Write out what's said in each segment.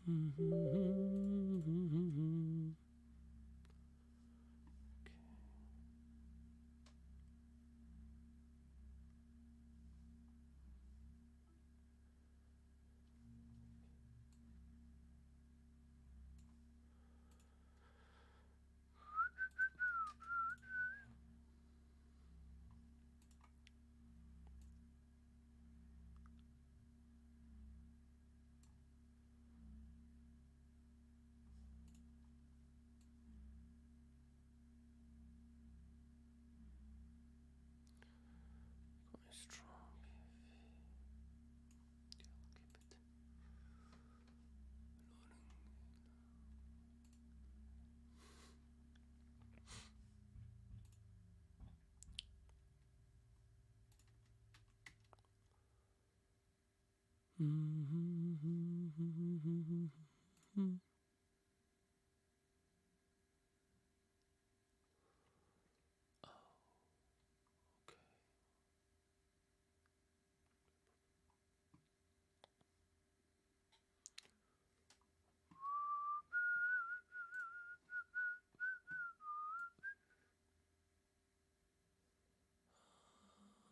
Strong. Keep it.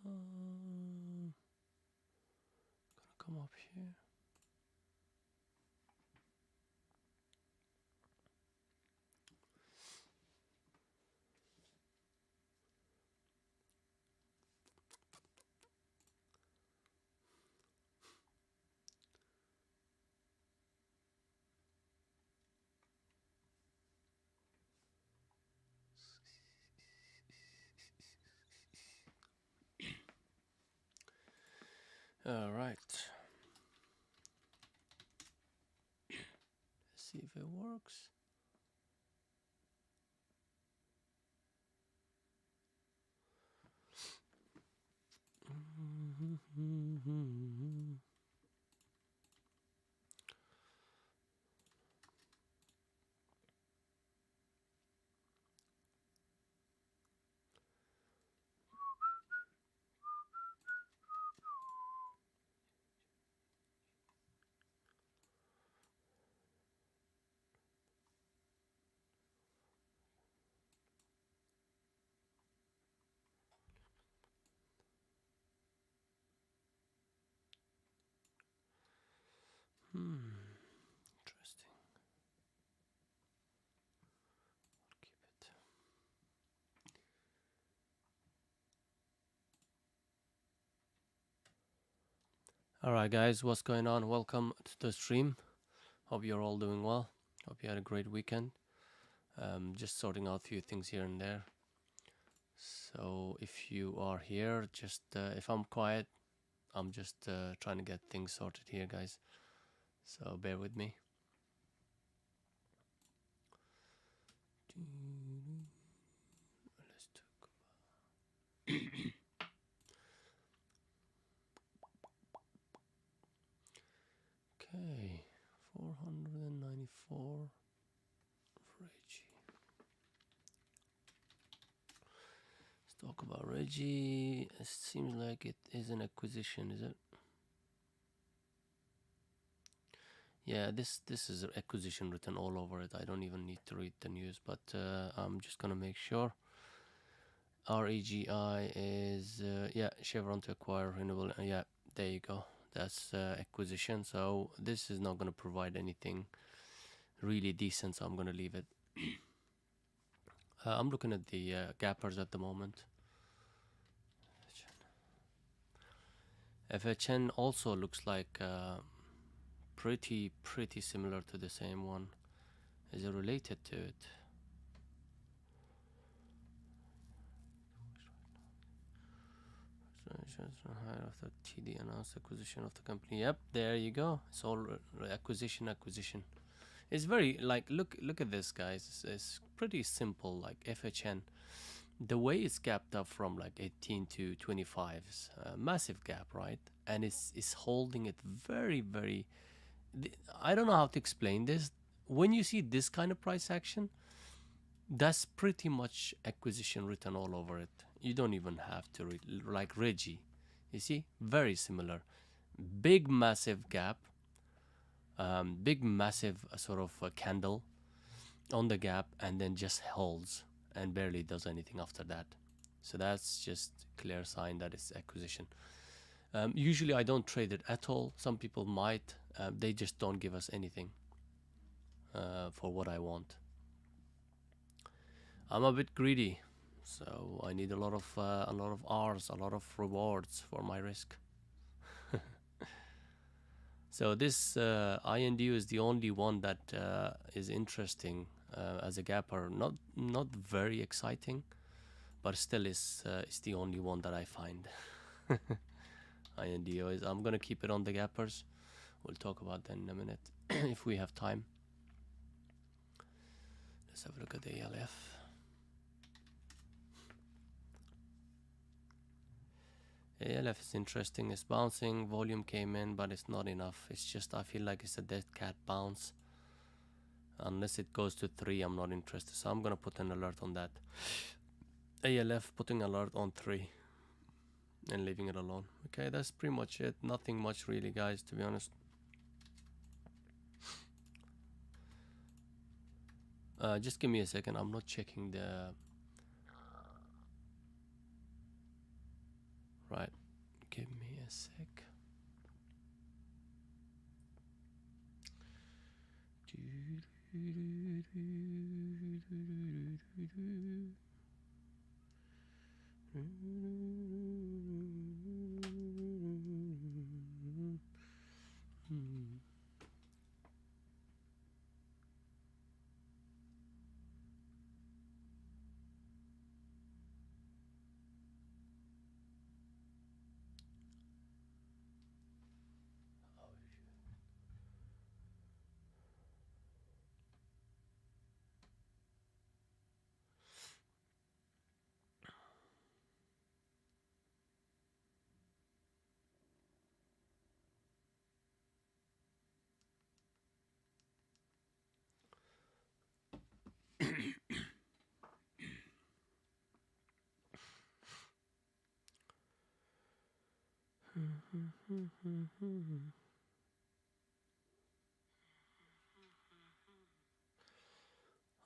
Gonna come up here. All right. Let's see if it works. Interesting. I'll keep it. Alright guys, what's going on? Welcome to the stream. Hope you're all doing well. Hope you had a great weekend. Just sorting out a few things here and there. So if you are here, just if I'm quiet, I'm just trying to get things sorted here, guys. So bear with me. Let's talk about okay, 494 Reggie. Let's talk about Reggie. It seems like it is an acquisition, is it? Yeah, this is an acquisition written all over it. I don't even need to read the news, but I'm just gonna make sure. REGI is yeah, Chevron to acquire renewable. Yeah, there you go. That's acquisition. So this is not gonna provide anything really decent. So I'm gonna leave it. I'm looking at the gappers at the moment. FHN also looks like pretty similar to the same one. Is it related to it? Higher after TD announced acquisition of the company. Yep, there you go. It's all acquisition. It's very like look at this, guys. It's pretty simple. Like FHN, the way it's gapped up from like 18 to 25 is a massive gap, right? And it's holding it very. I don't know how to explain this. When you see this kind of price action, that's pretty much acquisition written all over it. You don't even have to read like Reggie. You see, very similar. Big massive gap. Big massive sort of candle on the gap, and then just holds and barely does anything after that. So that's just clear sign that it's acquisition. Usually I don't trade it at all. Some people might. They just don't give us anything for what I want. I'm a bit greedy, so I need a lot of R's, a lot of rewards for my risk. So this INDU is the only one that is interesting as a gapper. Not very exciting, but still is the only one that I find. INDO is. I'm gonna keep it on the gappers. We'll talk about that in a minute if we have time. Let's have a look at the ALF. ALF is interesting. It's bouncing. Volume came in, but it's not enough. It's just I feel like it's a dead cat bounce. Unless it goes to 3, I'm not interested. So I'm gonna put an alert on that. ALF putting alert on 3 and leaving it alone. Okay, that's pretty much it. Nothing much really, guys, to be honest. Just give me a second. I'm not checking the... Right. Give me a sec.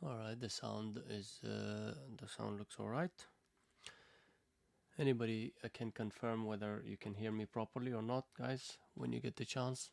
All right, the sound looks all right. Anybody can confirm whether you can hear me properly or not, guys, when you get the chance.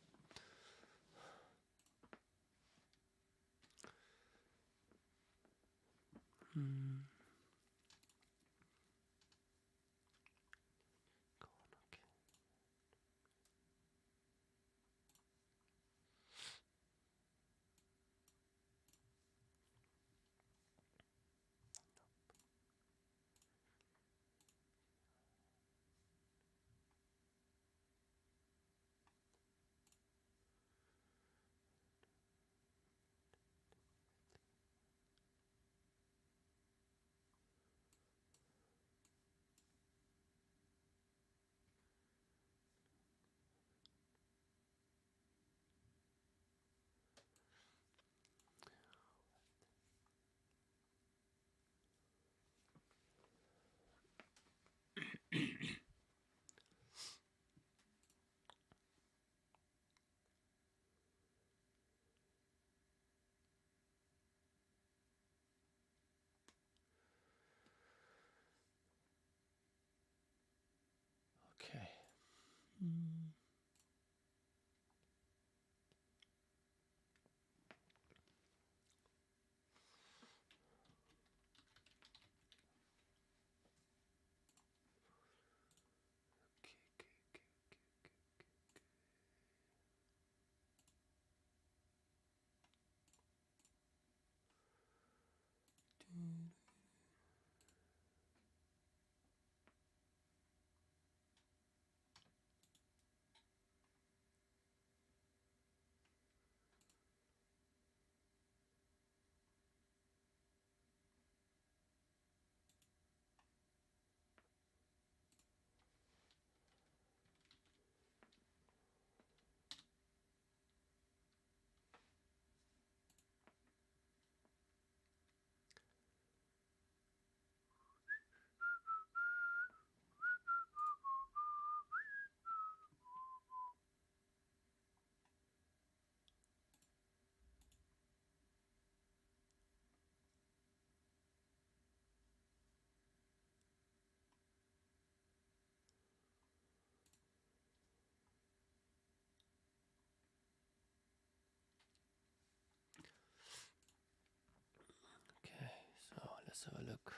Let's have a look.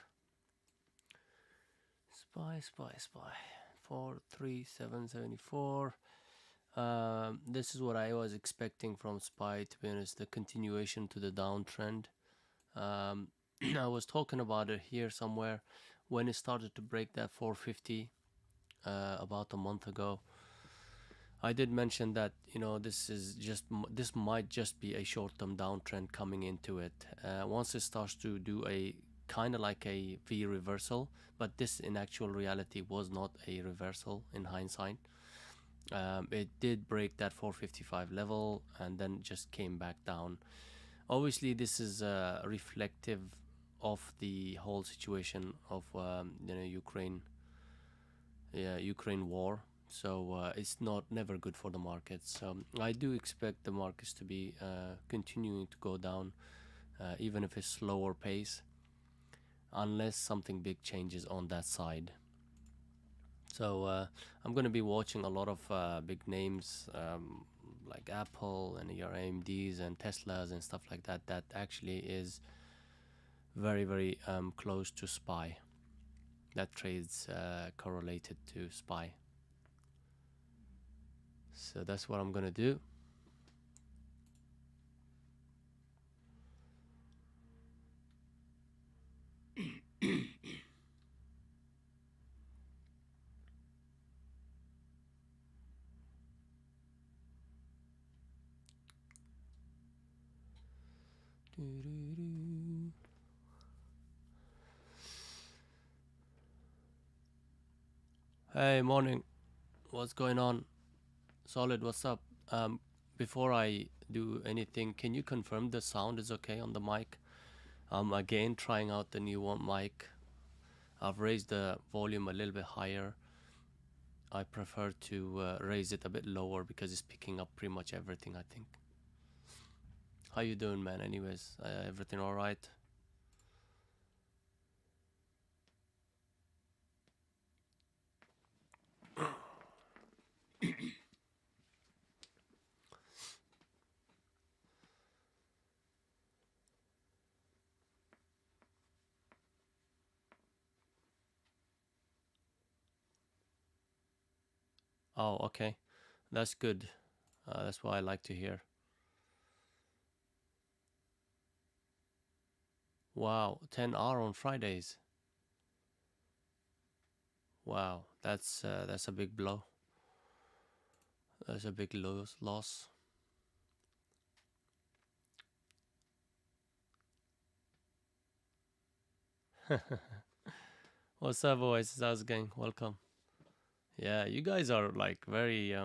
SPY 43774. This is what I was expecting from SPY, to be honest, the continuation to the downtrend. I was talking about it here somewhere when it started to break that 450 about a month ago. I did mention that, you know, this might just be a short-term downtrend coming into it. Once it starts to do a kind of like a V reversal, but this in actual reality was not a reversal in hindsight. It did break that 455 level and then just came back down. Obviously, this is reflective of the whole situation of Ukraine war. So it's not never good for the markets. I do expect the markets to be continuing to go down, even if it's slower pace, unless something big changes on that side. So I'm going to be watching a lot of big names like Apple and your AMDs and Teslas and stuff like that. That actually is very, very close to SPY. That trades correlated to SPY. So that's what I'm going to do. Hey, morning. What's going on? Solid, what's up? Before I do anything, can you confirm the sound is okay on the mic? I'm again trying out the new one mic. I've raised the volume a little bit higher. I prefer to raise it a bit lower because it's picking up pretty much everything, I think. How you doing, man? Anyways, everything all right? Oh, okay. That's good. That's what I like to hear. Wow, 10 hour on Fridays. Wow, that's a big blow. That's a big loss. What's up, boys? How's it going? Welcome. Yeah, you guys are like very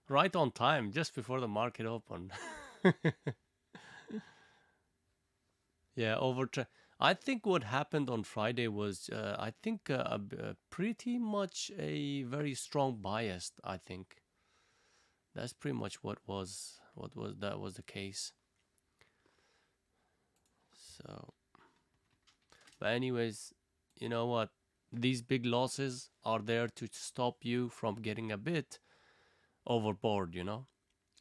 right on time, just before the market open. Yeah, I think what happened on Friday was, I think, pretty much a very strong bias. I think that's pretty much that was the case. So, but anyways, you know what? These big losses are there to stop you from getting a bit overboard. You know.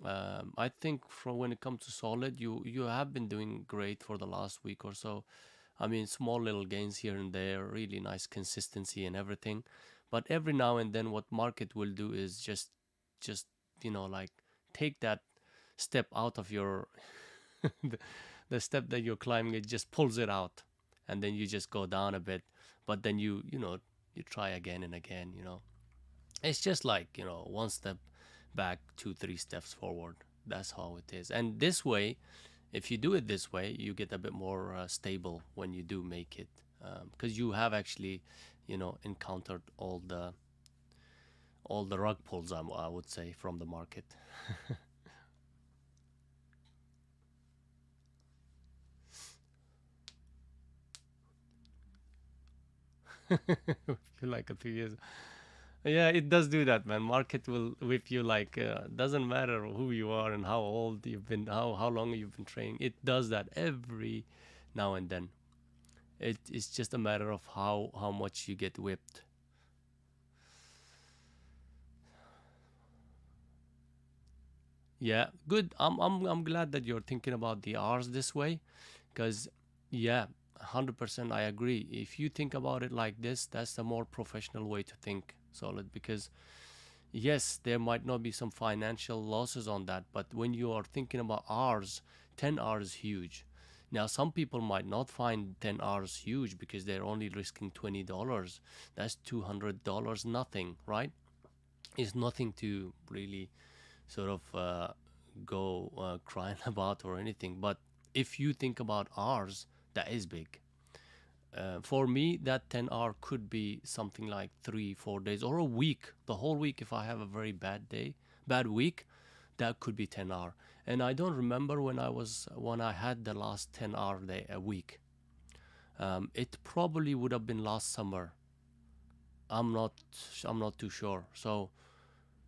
I think from when it comes to solid, you have been doing great for the last week or so. I mean, small little gains here and there, really nice consistency and everything. But every now and then, what market will do is just like take that step out of your the, the step that you're climbing. It just pulls it out, and then you just go down a bit. But then you try again and again. It's just like one step back, 2 3 steps forward. That's how it is. And this way, if you do it this way, you get a bit more stable when you do make it, because you have actually encountered all the rug pulls, I would say, from the market. Feel like a few years. Yeah, it does do that, man. Market will whip you like, doesn't matter who you are and how old you've been, how long you've been training. It does that every now and then. It's just a matter of how much you get whipped. Yeah, good. I'm glad that you're thinking about the R's this way, because yeah, 100% I agree. If you think about it like this, that's the more professional way to think, Solid, because yes, there might not be some financial losses on that, but when you are thinking about hours, 10 hours is huge. Now, some people might not find 10 hours huge because they're only risking $20. That's $200, nothing, right? It's nothing to really sort of go crying about or anything. But if you think about hours, that is big. For me, that 10 hour could be something like 3 4 days or a week, the whole week. If I have a very bad week, that could be 10 hour. And I don't remember when I had the last 10 hour day a week. It probably would have been last summer. I'm not I'm not too sure. So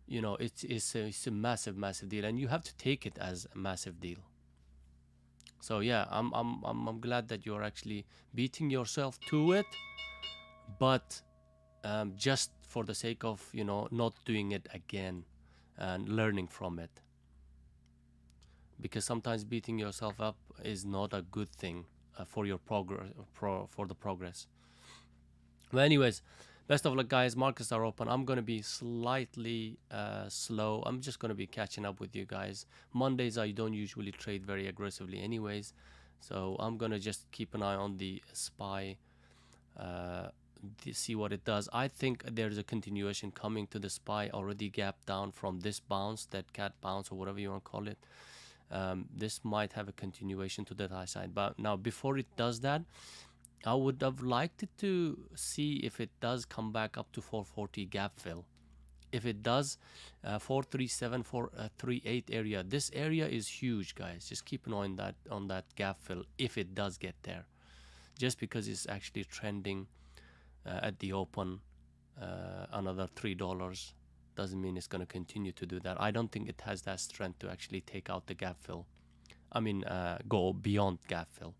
it's a massive deal, and you have to take it as a massive deal. So yeah, I'm glad that you're actually beating yourself to it, but just for the sake of not doing it again and learning from it, because sometimes beating yourself up is not a good thing for your for the progress. But anyways, best of luck, guys. Markets are open. I'm gonna be slightly slow. I'm just gonna be catching up with you guys. Mondays I don't usually trade very aggressively, anyways, so I'm gonna just keep an eye on the SPY, uh, see what it does. I think there's a continuation coming to the SPY. Already gapped down from this bounce, that cat bounce or whatever you want to call it. This might have a continuation to the high side, but now before it does that, I would have liked it to see if it does come back up to 440 gap fill. If it does, 437, 438 area. This area is huge, guys. Just keep an eye on that gap fill if it does get there. Just because it's actually trending at the open, another $3 doesn't mean it's going to continue to do that. I don't think it has that strength to actually take out the gap fill. I mean, go beyond gap fill.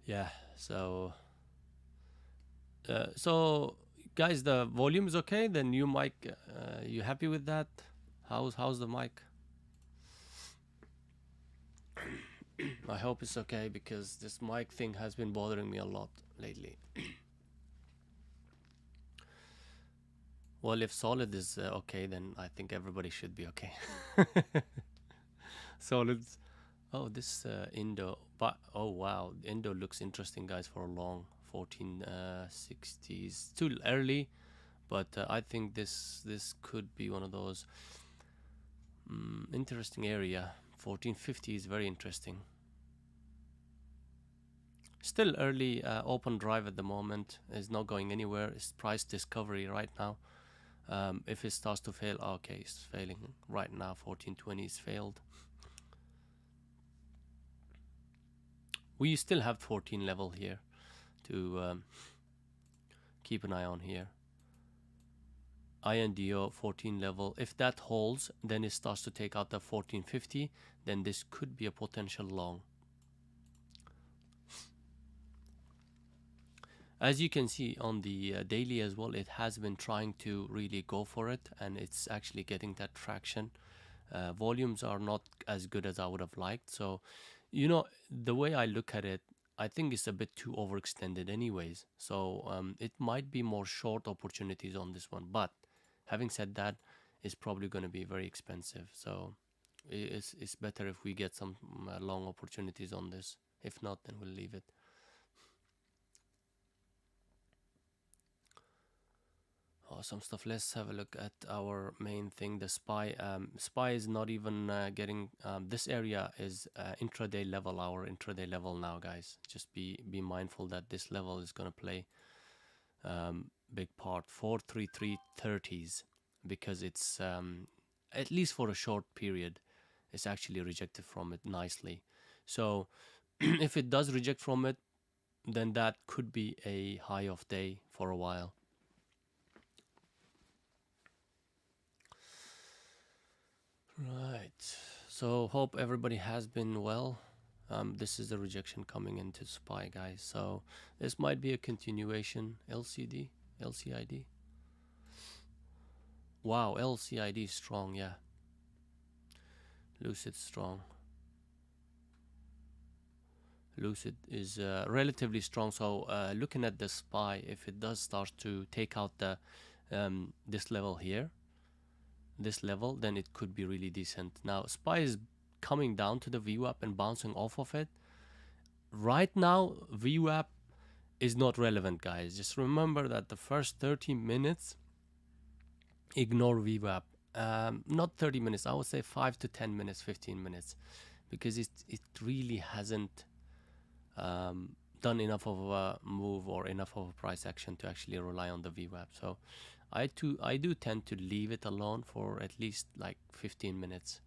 Yeah, so guys, the volume is okay. The new mic, you happy with that? How's the mic? I hope it's okay, because this mic thing has been bothering me a lot lately. Well, if Solid is okay, then I think everybody should be okay. Solids. Oh, this Indo, but oh wow, Indo looks interesting, guys, for a long 1460s. Too early, but I think this could be one of those interesting area. 1450 is very interesting. Still early, open drive at the moment, is not going anywhere. It's price discovery right now. If it starts to fail, okay, it's failing right now. 1420 is failed. We still have 14 level here to keep an eye on here. INDO 14 level. If that holds, then it starts to take out the 1450. Then this could be a potential long. As you can see on the daily as well, it has been trying to really go for it, and it's actually getting that traction. Volumes are not as good as I would have liked. So, the way I look at it, I think it's a bit too overextended anyways. So it might be more short opportunities on this one. But having said that, it's probably going to be very expensive. So it's better if we get some long opportunities on this. If not, then we'll leave it. Awesome stuff. Let's have a look at our main thing, the SPY. SPY is not even getting, this area is intraday level, our intraday level now, guys. Just be mindful that this level is going to play big part. 43330s, because it's at least for a short period, it's actually rejected from it nicely. So if it does reject from it, then that could be a high of day for a while. Right. So hope everybody has been well. This is the rejection coming into SPY, guys. So this might be a continuation. LCD, LCID. Wow, LCID strong, yeah. Lucid strong. Lucid is relatively strong. So looking at the SPY, if it does start to take out the this level here, this level, then it could be really decent. Now SPY is coming down to the VWAP and bouncing off of it. Right now, VWAP is not relevant, guys. Just remember that the first 30 minutes, ignore VWAP. Not 30 minutes, I would say 5 to 10 minutes, 15 minutes, because it really hasn't done enough of a move or enough of a price action to actually rely on the VWAP. So I do tend to leave it alone for at least like 15 minutes.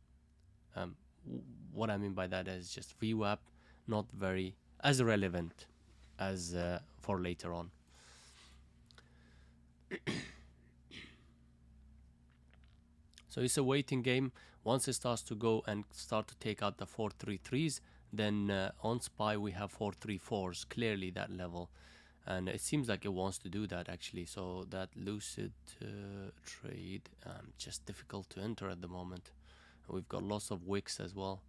What I mean by that is just VWAP not very as relevant as for later on. So it's a waiting game. Once it starts to go and start to take out the 433s, then on SPY we have 434s, clearly that level. And it seems like it wants to do that actually. So that Lucid trade, just difficult to enter at the moment. We've got lots of wicks as well.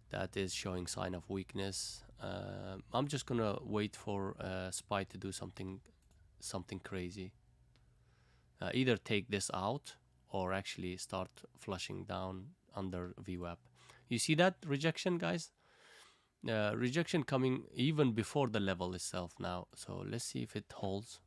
That is showing sign of weakness. I'm just gonna wait for SPY to do something crazy. Either take this out or actually start flushing down under VWAP. You see that rejection, guys? Rejection coming even before the level itself now. So let's see if it holds.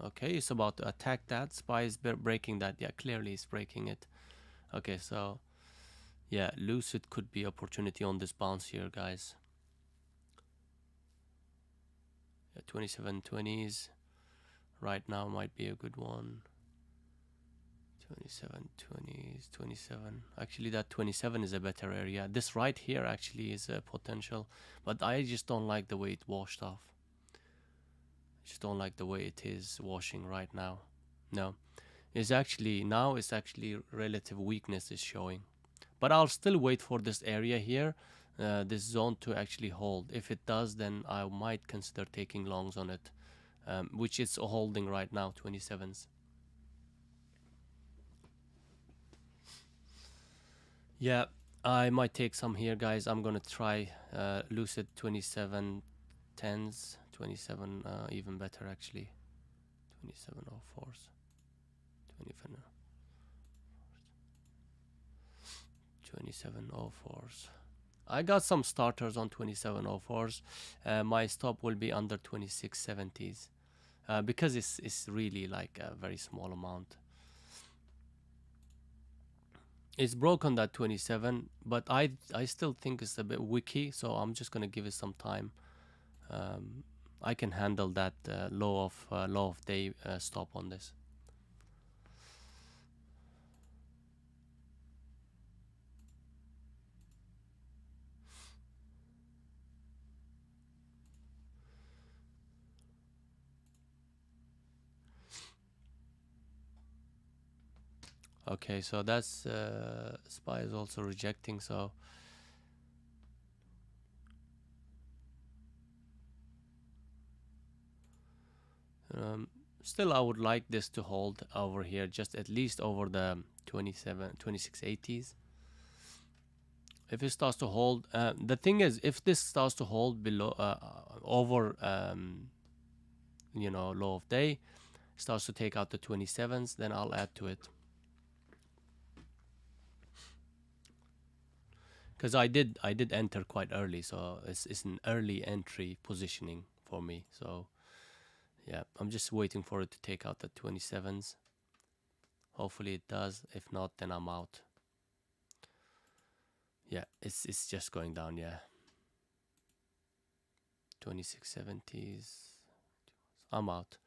Okay, it's about to attack that. SPY is breaking that. Yeah, clearly it's breaking it. Okay, so yeah, Lucid could be opportunity on this bounce here, guys. Yeah, 2720s right now might be a good one. 2720s, 27. Actually, that 27 is a better area. This right here actually is a potential, but I just don't like the way it washed off. Just don't like the way it is washing right now. No, it's actually now it's actually relative weakness is showing, but I'll still wait for this area here, this zone to actually hold. If it does, then I might consider taking longs on it, which it's holding right now, 27s. Yeah, I might take some here, guys. I'm gonna try Lucid 27 10s, 27 even better actually, 2704s, 2704s. I got some starters on 2704s. My stop will be under 2670s because it's really like a very small amount. It's broken that 27, but I still think it's a bit wicky, so I'm just gonna give it some time. I can handle that low of day stop on this. Okay, so that's SPY is also rejecting, so still I would like this to hold over here, just at least over the 2680s. If it starts to hold, the thing is, if this starts to hold below over low of day, starts to take out the 27s, then I'll add to it. Because I did enter quite early, so it's an early entry positioning for me. So yeah, I'm just waiting for it to take out the 27s. Hopefully it does. If not, then I'm out. Yeah, it's just going down. Yeah, 2670s. I'm out.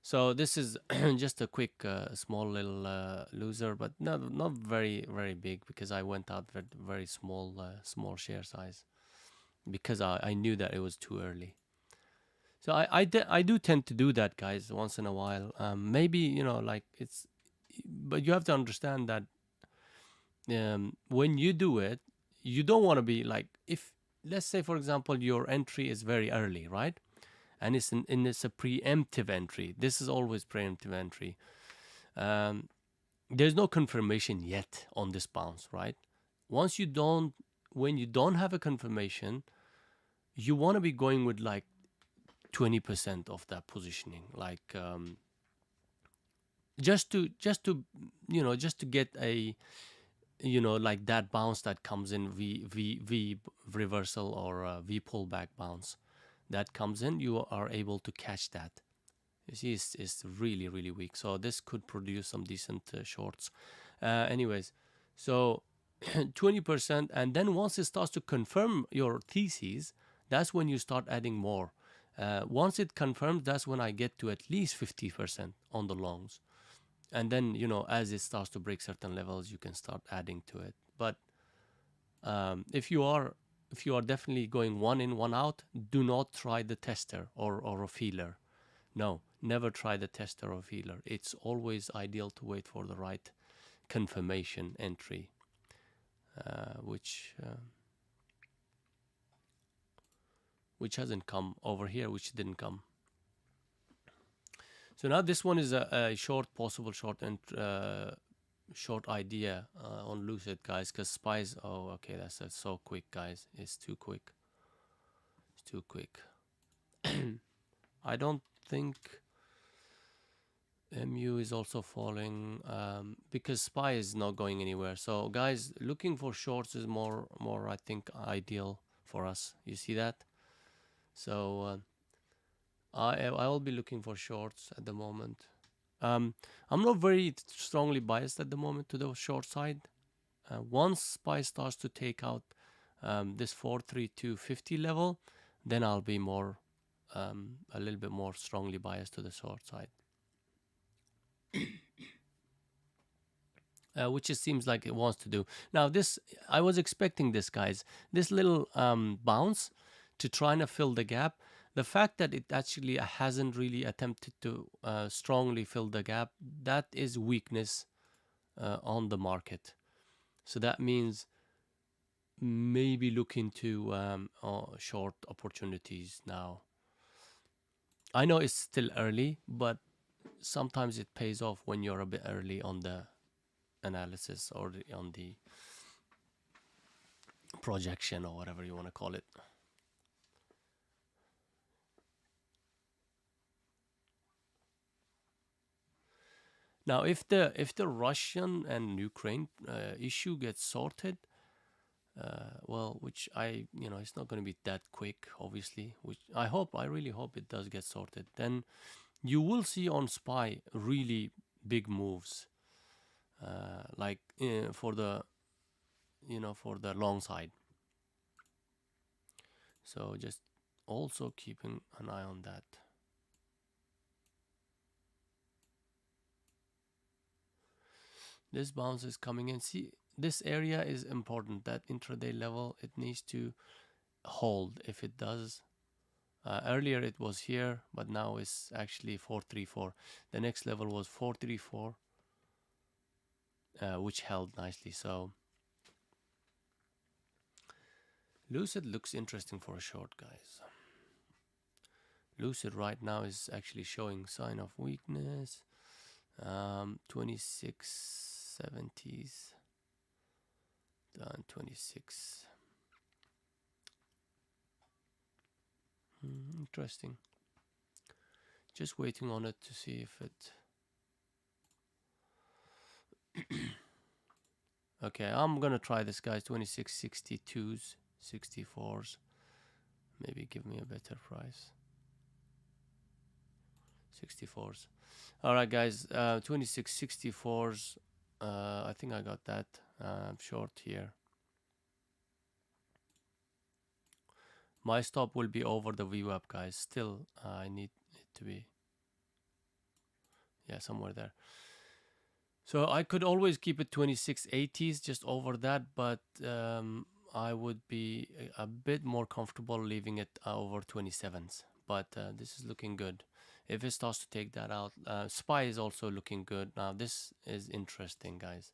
So this is just a quick, small little loser, but not very big, because I went out with very small share size, because I knew that it was too early. So I do tend to do that, guys, once in a while. Maybe like but you have to understand that when you do it, you don't want to be like, if let's say for example your entry is very early, right? And it's a preemptive entry. This is always preemptive entry. Um, there's no confirmation yet on this bounce, right? Once you don't, when you don't have a confirmation, you want to be going with like 20% of that positioning, like just to just to get a like that bounce that comes in, v reversal or v pullback bounce that comes in, you are able to catch that. You see, it's really really weak, so this could produce some decent shorts. Anyways, so 20%, and then once it starts to confirm your theses, that's when you start adding more. Once it confirms, that's when I get to at least 50% on the longs. And then as it starts to break certain levels, you can start adding to it. But if you are definitely going one in one out, do not try the tester or a feeler. No, never try the tester or feeler. It's always ideal to wait for the right confirmation entry, which hasn't come over here, which didn't come. So now this one is a short, possible short and short idea on Lucid, guys, because SPY's, oh okay, that's so quick, guys. It's too quick. It's too quick. I don't think MU is also falling because SPY is not going anywhere. So guys, looking for shorts is more I think ideal for us. You see that? So I will be looking for shorts at the moment. I'm not very strongly biased at the moment to the short side. Once SPY starts to take out this 43250 level, then I'll be more a little bit more strongly biased to the short side. Which it seems like it wants to do. Now this, I was expecting this, guys, this little bounce to try and fill the gap. The fact that it actually hasn't really attempted to strongly fill the gap, that is weakness on the market. So that means maybe look into short opportunities now. I know it's still early, but sometimes it pays off when you're a bit early on the analysis or on the projection or whatever you want to call it. Now, if the Russian and Ukraine issue gets sorted, well, which it's not going to be that quick, obviously. Which I really hope it does get sorted. Then you will see on SPY really big moves, like for the long side. So just also keeping an eye on that. This bounce is coming in. See, this area is important. That intraday level, it needs to hold. If it does, earlier it was here, but now it's actually 434. The next level was 434, which held nicely. So Lucid looks interesting for a short, guys. Lucid right now is actually showing sign of weakness. 2670s done 26. Interesting. Just waiting on it to see if it okay, I'm gonna try this, guys. 2662s, 64s, maybe give me a better price. 64s. All right, guys. 2664s. I think I got that. Short here. My stop will be over the VWAP, guys. Still, I need it to be, yeah, somewhere there. So I could always keep it 2680s just over that, but I would be a bit more comfortable leaving it over 27s. But this is looking good. If it starts to take that out, SPY is also looking good. Now this is interesting, guys.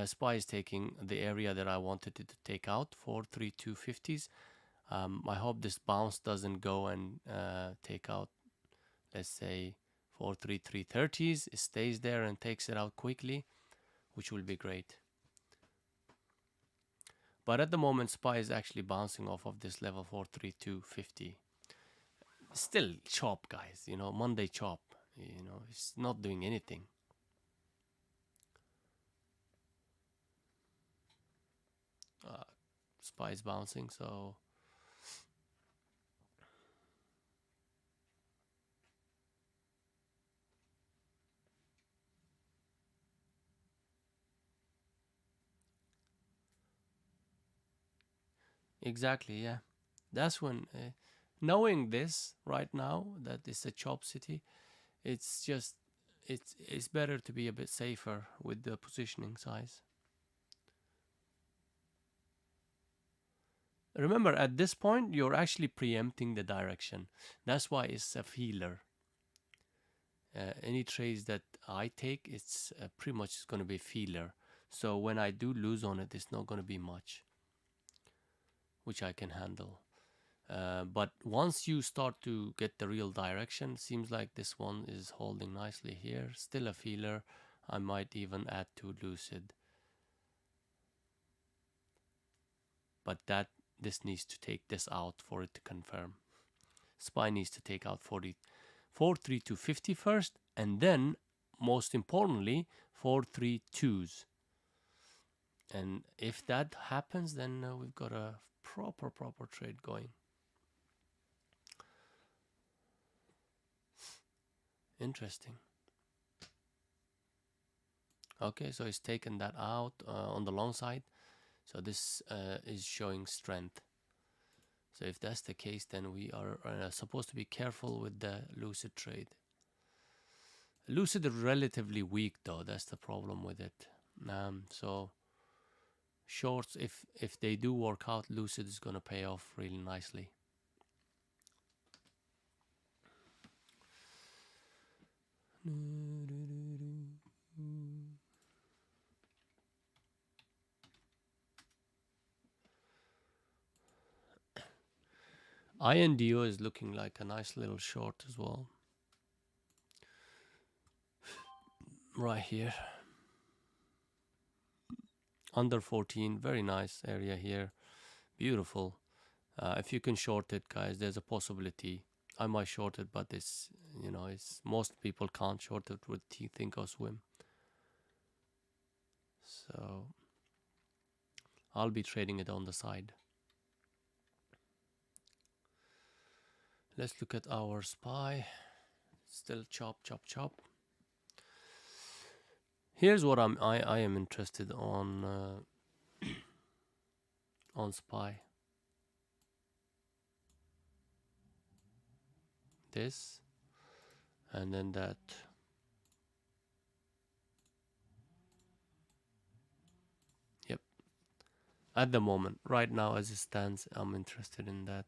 SPY is taking the area that I wanted it to take out, 43250s. I hope this bounce doesn't go and take out, let's say, 43330s. It stays there and takes it out quickly, which will be great. But at the moment, SPY is actually bouncing off of this level 43250. Still chop, guys. You know, Monday chop. You know, it's not doing anything. SPY is bouncing, so exactly, yeah. That's when knowing this right now that it's a chop city, it's just it's better to be a bit safer with the positioning size. Remember, at this point, you're actually preempting the direction. That's why it's a feeler. Any trades that I take, it's pretty much going to be feeler. So when I do lose on it, it's not going to be much, which I can handle. But once you start to get the real direction, seems like this one is holding nicely here. Still a feeler. I might even add to Lucid. But this needs to take this out for it to confirm. SPY needs to take out 43250 first, and then, most importantly, 432s. And if that happens, then we've got a proper trade going. Interesting. Okay, so it's taken that out on the long side. So this is showing strength. So if that's the case, then we are supposed to be careful with the Lucid trade. Lucid is relatively weak though, that's the problem with it. So shorts, if they do work out, Lucid is going to pay off really nicely. INDO is looking like a nice little short as well. Right here. Under 14, very nice area here. Beautiful. If you can short it, guys, there's a possibility. I might short it, but it's, you know, it's most people can't short it with Think or Swim. So I'll be trading it on the side. Let's look at our SPY. Still chop. Here's what I am interested on SPY. This and then that. Yep. At the moment, right now as it stands, I'm interested in that.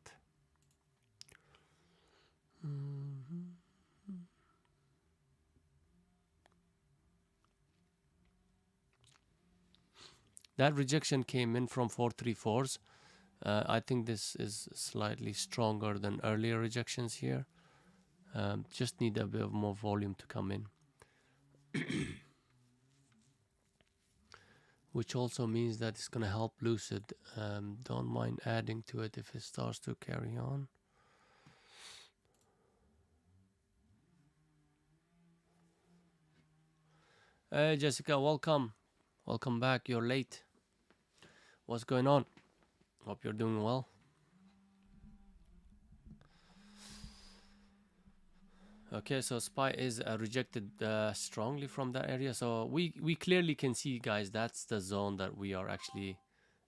That rejection came in from 434s. I think this is slightly stronger than earlier rejections here. Just need a bit of more volume to come in. Which also means that it's going to help Lucid. Don't mind adding to it if it starts to carry on. Hey Jessica, welcome. Welcome back. You're late. What's going on? Hope you're doing well. Okay, so SPY is rejected strongly from that area. So we clearly can see, guys, that's the zone that we are actually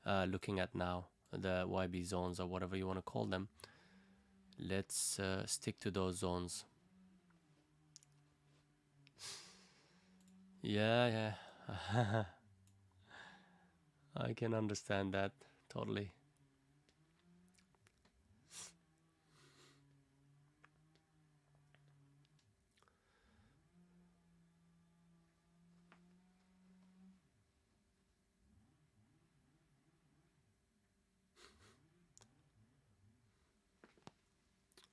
looking at now. The YB zones or whatever you want to call them. Let's stick to those zones. Yeah. I can understand that totally.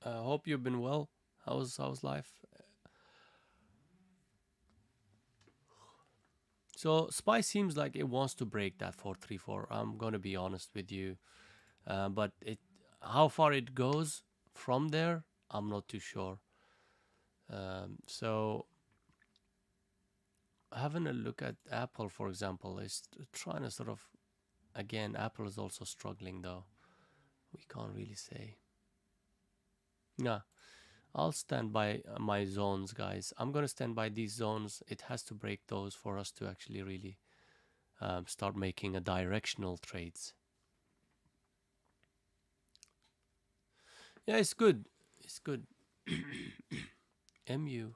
Hope you've been well. How's life? So Spy seems like it wants to break that 434. I'm gonna be honest with you, but it how far it goes from there, I'm not too sure. So having a look at Apple, for example, is trying to sort of again. Apple is also struggling though. We can't really say. Yeah, I'll stand by my zones, guys. I'm gonna stand by these zones. It has to break those for us to actually really start making a directional trades. Yeah, it's good. It's good. MU.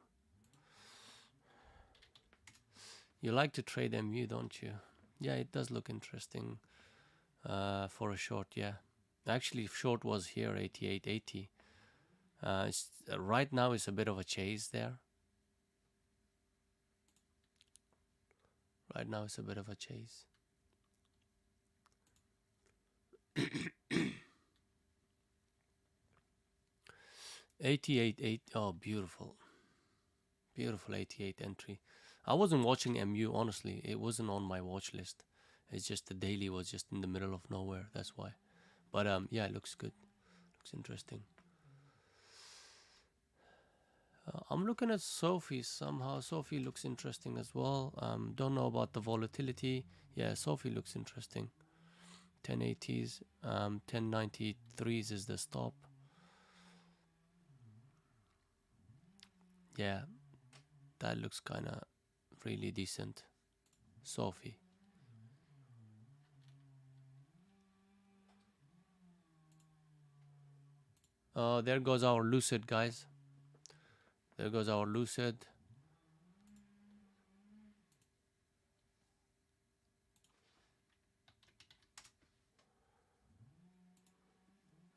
You like to trade MU, don't you? Yeah, it does look interesting for a short. Yeah, actually, short was here 88.80. Right now it's a bit of a chase there. Right now it's a bit of a chase. 88.8. Oh, beautiful. Beautiful 88 entry. I wasn't watching MU, honestly. It wasn't on my watch list. It's just the daily was just in the middle of nowhere. That's why. But yeah, it looks good. Looks interesting. I'm looking at Sophie somehow. Sophie looks interesting as well. Don't know about the volatility. Yeah, Sophie looks interesting. 1080s, 1093s is the stop. Yeah, that looks kind of really decent. Sophie. There goes our Lucid, guys. There goes our Lucid.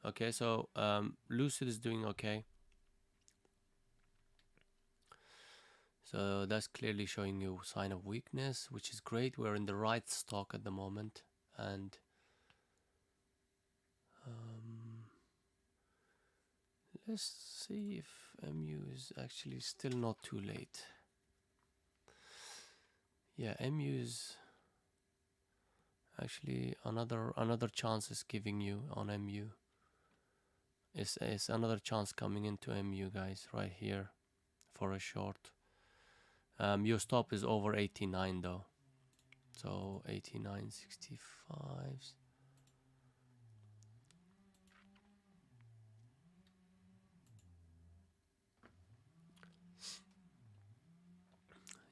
Okay, so Lucid is doing okay. So that's clearly showing you sign of weakness, which is great. We're in the right stock at the moment, and let's see if MU is actually still not too late. Yeah, MU is actually another chance is giving you on MU. It's another chance coming into MU, guys, right here for a short. Your stop is over 89 though, so 89.65.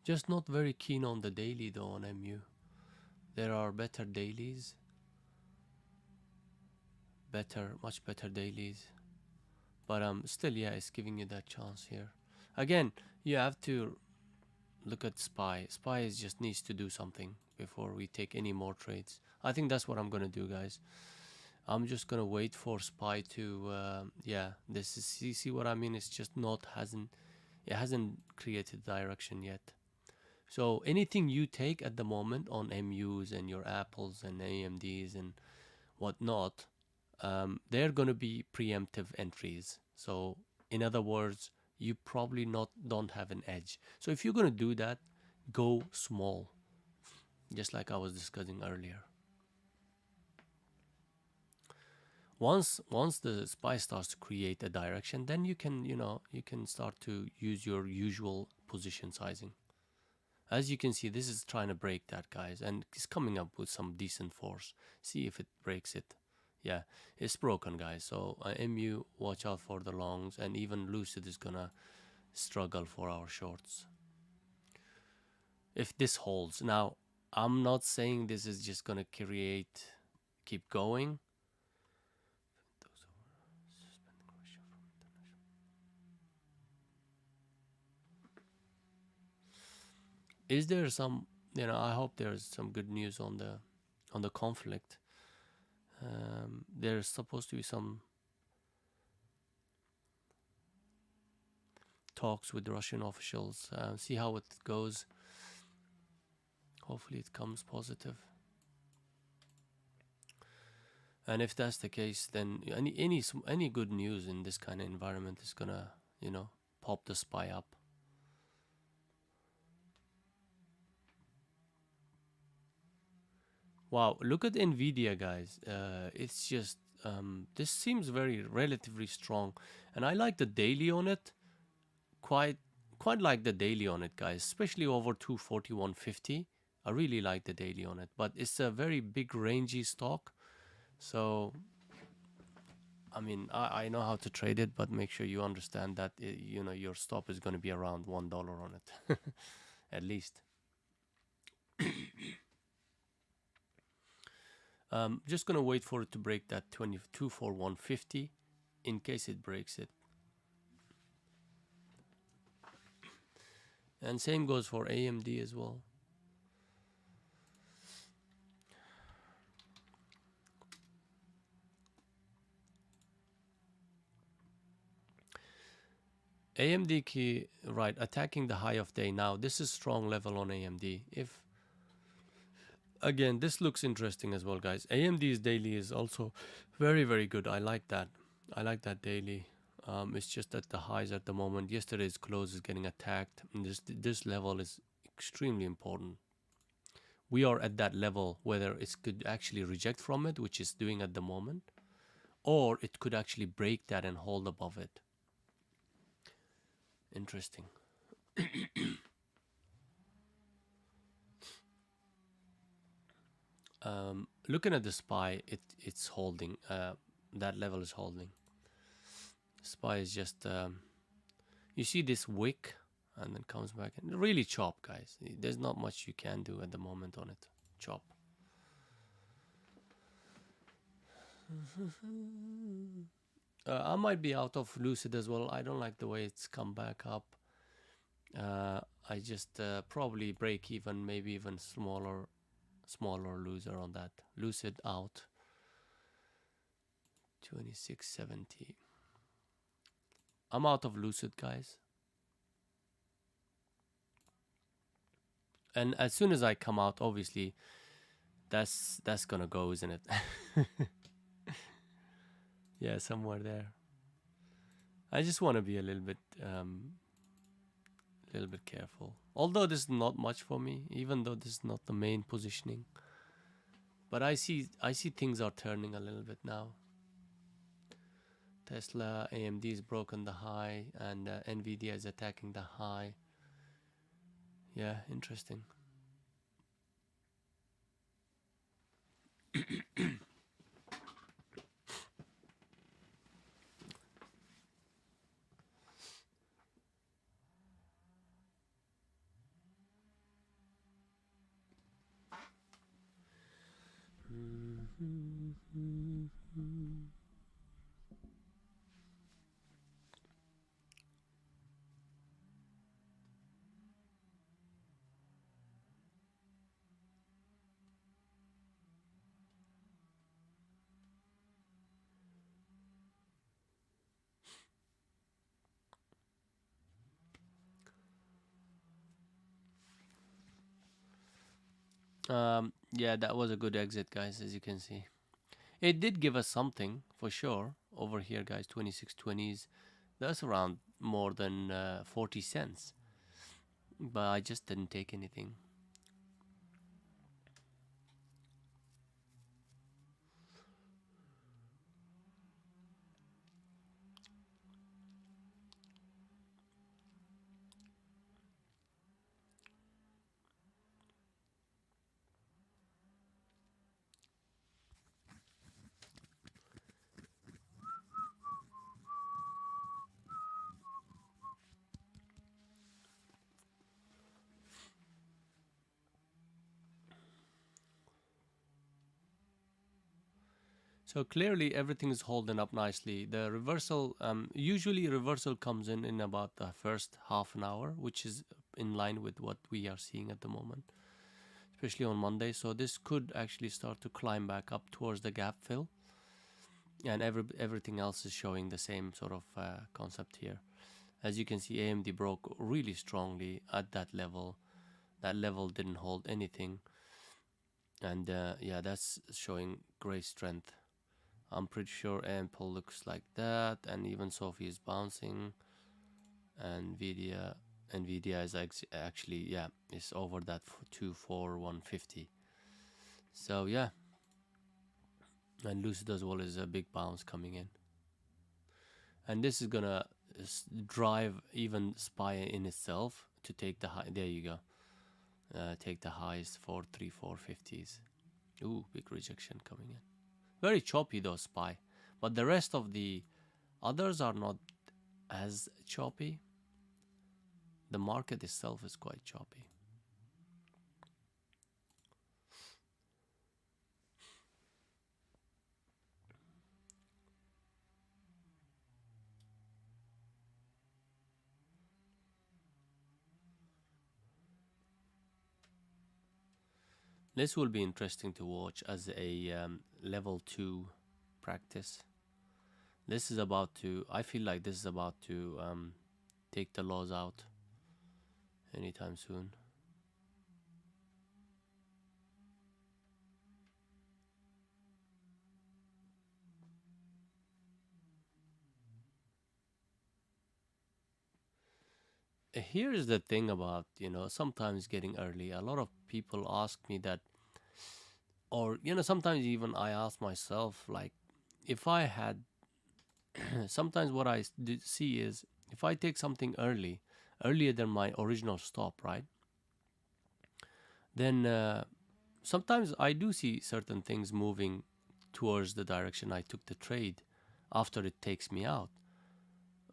Just not very keen on the daily though on MU. There are better dailies, much better dailies, but still, yeah, it's giving you that chance here. Again, you have to look at Spy. Spy just needs to do something before we take any more trades. I think that's what I'm gonna do, guys. I'm just gonna wait for Spy to yeah. This is see what I mean. It's just not hasn't created direction yet. So anything you take at the moment on MUs and your Apples and AMDs and whatnot, they're going to be preemptive entries. So in other words, you probably not don't have an edge. So if you're going to do that, go small, just like I was discussing earlier. Once the Spy starts to create a direction, then you can start to use your usual position sizing. As you can see, this is trying to break that, guys, and it's coming up with some decent force. See if it breaks it. Yeah, it's broken, guys. So MU, watch out for the longs, and even Lucid is gonna struggle for our shorts. If this holds. Now, I'm not saying this is just gonna keep going. Is there some, I hope there's some good news on the conflict. There's supposed to be some talks with Russian officials. See how it goes. Hopefully it comes positive. And if that's the case, then any good news in this kind of environment is gonna, pop the SPY up. Wow, look at Nvidia, guys. It's just this seems very relatively strong, and I like the daily on it. Quite quite like the daily on it, guys, especially over 241.50. I really like the daily on it, but it's a very big rangy stock, so I mean, I know how to trade it, but make sure you understand that your stop is going to be around $1 on it, at least. Just gonna wait for it to break that 22 for 150, in case it breaks it. And same goes for AMD as well. AMD key, right, attacking the high of day now. This is strong level on AMD. If again, this looks interesting as well, guys. AMD's daily is also very, very good. I like that. I like that daily. It's just that the highs at the moment, yesterday's close is getting attacked. And this level is extremely important. We are at that level, whether it could actually reject from it, which it's doing at the moment, or it could actually break that and hold above it. Interesting. Looking at the SPY, it's holding. That level is holding. SPY is just you see this wick and then comes back and really chop, guys. There's not much you can do at the moment on it. Chop. I might be out of Lucid as well. I don't like the way it's come back up. I just probably break even, maybe even smaller loser on that. Lucid out. 2670. I'm out of Lucid, guys. And as soon as I come out, obviously, that's gonna go, isn't it? Yeah, somewhere there. I just want to be a little bit careful. Although this is not much for me, even though this is not the main positioning. But I see things are turning a little bit now. Tesla, AMD is broken the high, and Nvidia is attacking the high. Yeah, interesting. Yeah, that was a good exit, guys, as you can see. It did give us something, for sure, over here, guys, 2620s. That's around more than 40 cents. But I just didn't take anything. So clearly everything is holding up nicely. The reversal, usually reversal comes in about the first half an hour, which is in line with what we are seeing at the moment, especially on Monday. So this could actually start to climb back up towards the gap fill. And everything else is showing the same sort of concept here. As you can see, AMD broke really strongly at that level. That level didn't hold anything. And yeah, that's showing great strength. I'm pretty sure Ample looks like that, and even Sophie is bouncing. Nvidia, Nvidia is actually, yeah, it's over that 24150. So yeah, and Lucid as well is a big bounce coming in, and this is gonna drive even SPY in itself to take the high. There you go. Take the highest for 3450s. Ooh, big rejection coming in. Very choppy though, SPY, but the rest of the others are not as choppy. The market itself is quite choppy. This will be interesting to watch as a level 2 practice. This is about to, I feel like this is about to take the laws out anytime soon. Here's the thing about, sometimes getting early. A lot of people ask me that, or, sometimes even I ask myself, like, if I had, sometimes what I see is if I take something earlier than my original stop, right? Then sometimes I do see certain things moving towards the direction I took the trade after it takes me out.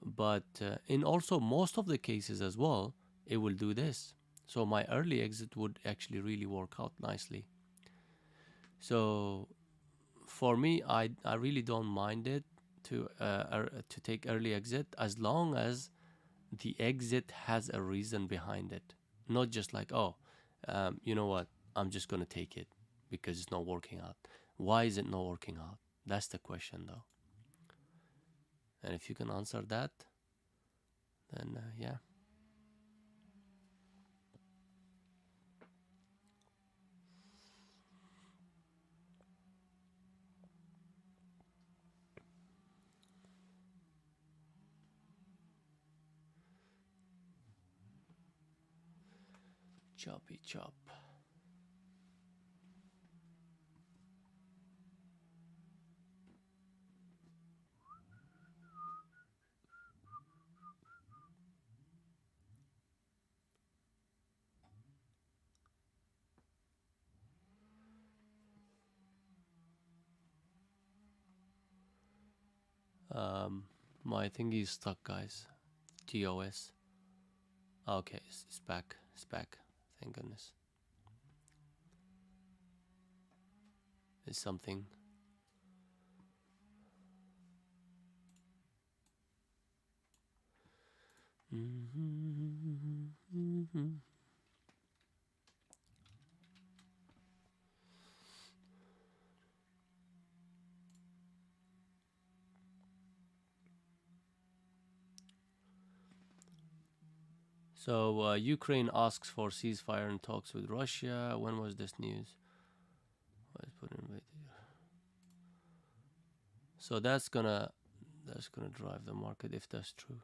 But in also most of the cases as well, it will do this. So my early exit would actually really work out nicely. So for me, I really don't mind it to take early exit as long as the exit has a reason behind it, not just like, oh, you know what, I'm just gonna take it because it's not working out. Why is it not working out? That's the question though. And if you can answer that, then yeah. Choppy chop. My thingy is stuck, guys. TOS. Okay, it's back. It's back. Thank goodness. It's something. So Ukraine asks for ceasefire and talks with Russia. When was this news? So that's gonna drive the market if that's true.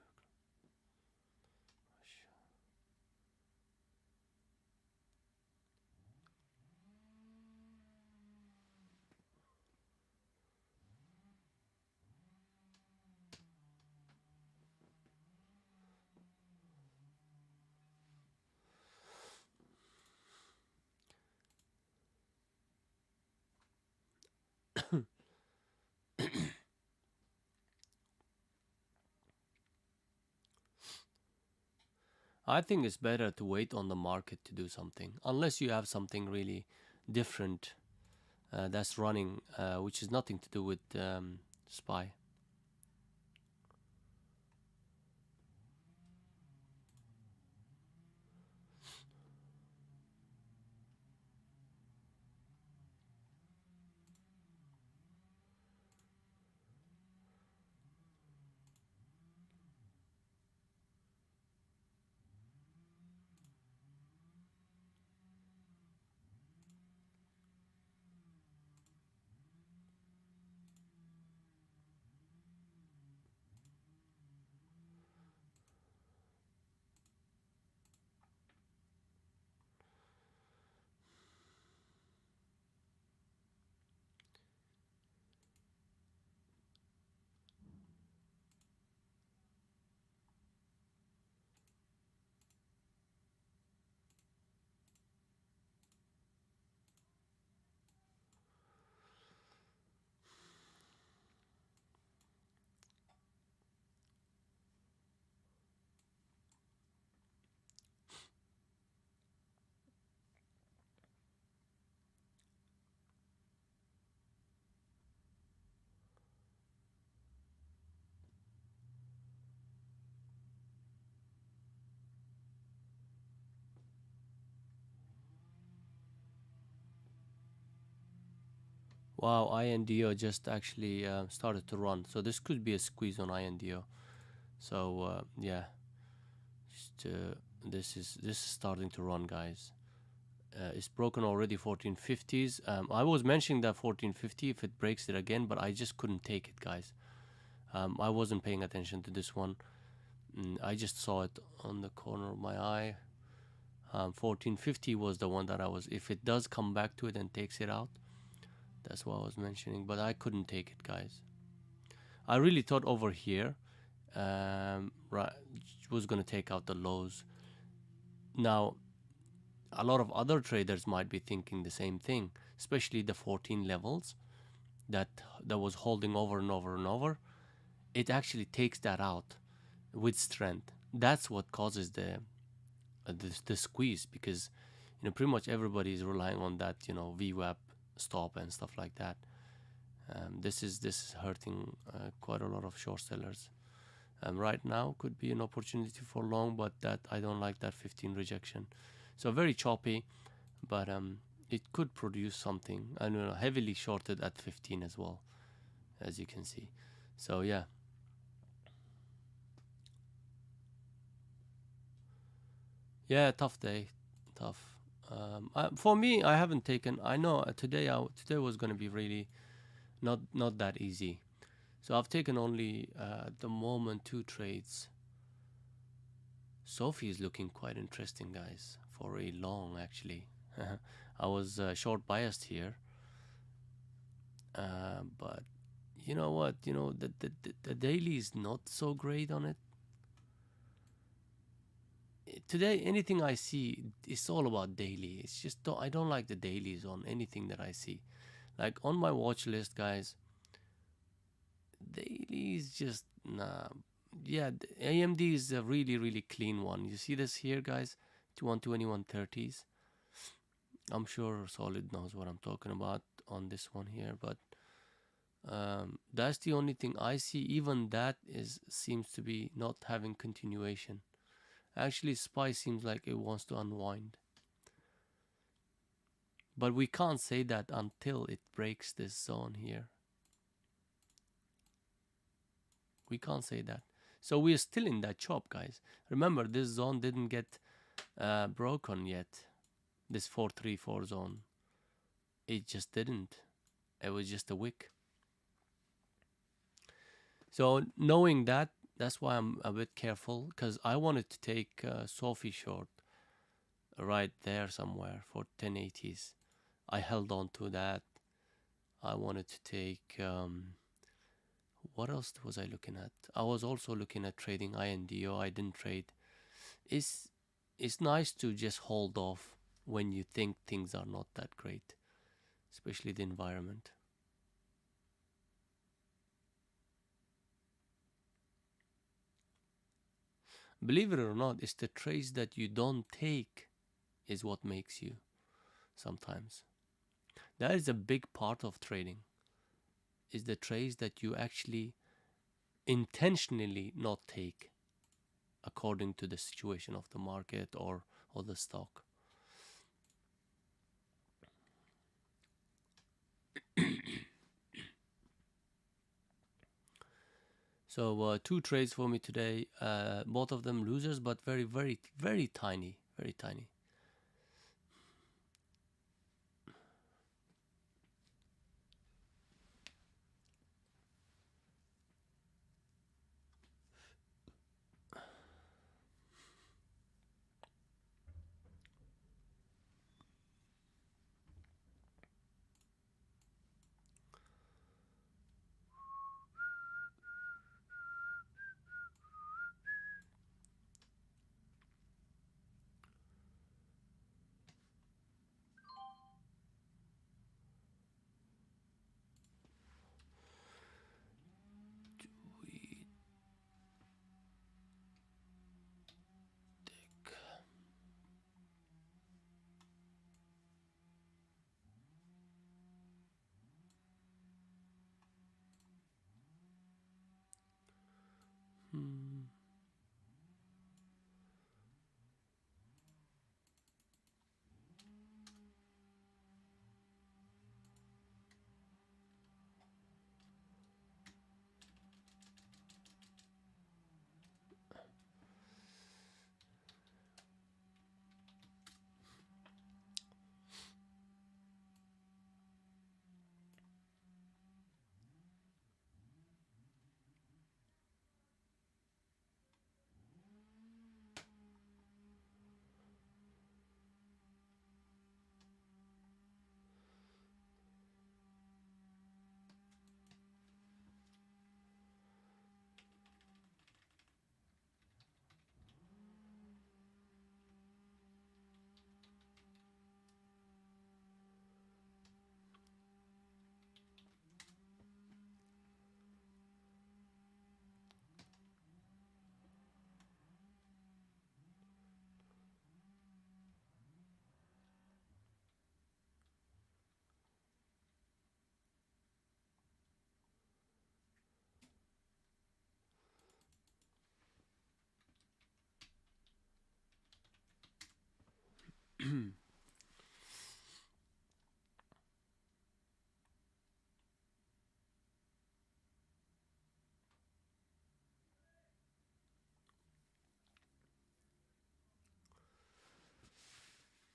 I think it's better to wait on the market to do something, unless you have something really different that's running, which is nothing to do with SPY. Wow, INDO just actually started to run. So this could be a squeeze on INDO. So yeah, just, this is starting to run, guys. It's broken already 1450s. I was mentioning that 1450 if it breaks it again, but I just couldn't take it, guys. I wasn't paying attention to this one. I just saw it on the corner of my eye. 1450 was the one that I was. If it does come back to it and takes it out, that's what I was mentioning. But I couldn't take it, guys. I really thought over here, right, was gonna take out the lows. Now, a lot of other traders might be thinking the same thing, especially the 14 levels that was holding over and over and over. It actually takes that out with strength. That's what causes the squeeze, because pretty much everybody is relying on that VWAP stop and stuff like that. This is hurting quite a lot of short sellers. Right now could be an opportunity for long, but that I don't like that 15 rejection. So very choppy, but it could produce something. I know heavily shorted at 15 as well, as you can see. So yeah. Yeah, tough day, tough. For me, I haven't taken. I know today was gonna be really not that easy. So I've taken only at the moment 2 trades. Sophie is looking quite interesting, guys, for a long actually. I was short biased here, but you know what? The daily is not so great on it. Today, anything I see, it's all about daily. It's just I don't like the dailies on anything that I see. Like on my watch list, guys, daily is just nah. Yeah, the AMD is a really really clean one. You see this here, guys, 12130s. I'm sure Solid knows what I'm talking about on this one here, but that's the only thing I see. Even that seems to be not having continuation. Actually, SPY seems like it wants to unwind. But we can't say that until it breaks this zone here. We can't say that. So we're still in that chop, guys. Remember, this zone didn't get broken yet. This 434 zone. It just didn't. It was just a wick. So knowing that, that's why I'm a bit careful, because I wanted to take Sophie short right there somewhere for 1080s. I held on to that. I wanted to take what else was I looking at? I was also looking at trading INDO. I didn't trade. It's nice to just hold off when you think things are not that great, especially the environment. Believe it or not, it's the trades that you don't take is what makes you sometimes. That is a big part of trading. Is the trades that you actually intentionally not take according to the situation of the market or the stock. So 2 trades for me today, both of them losers, but very, very, very tiny, very tiny.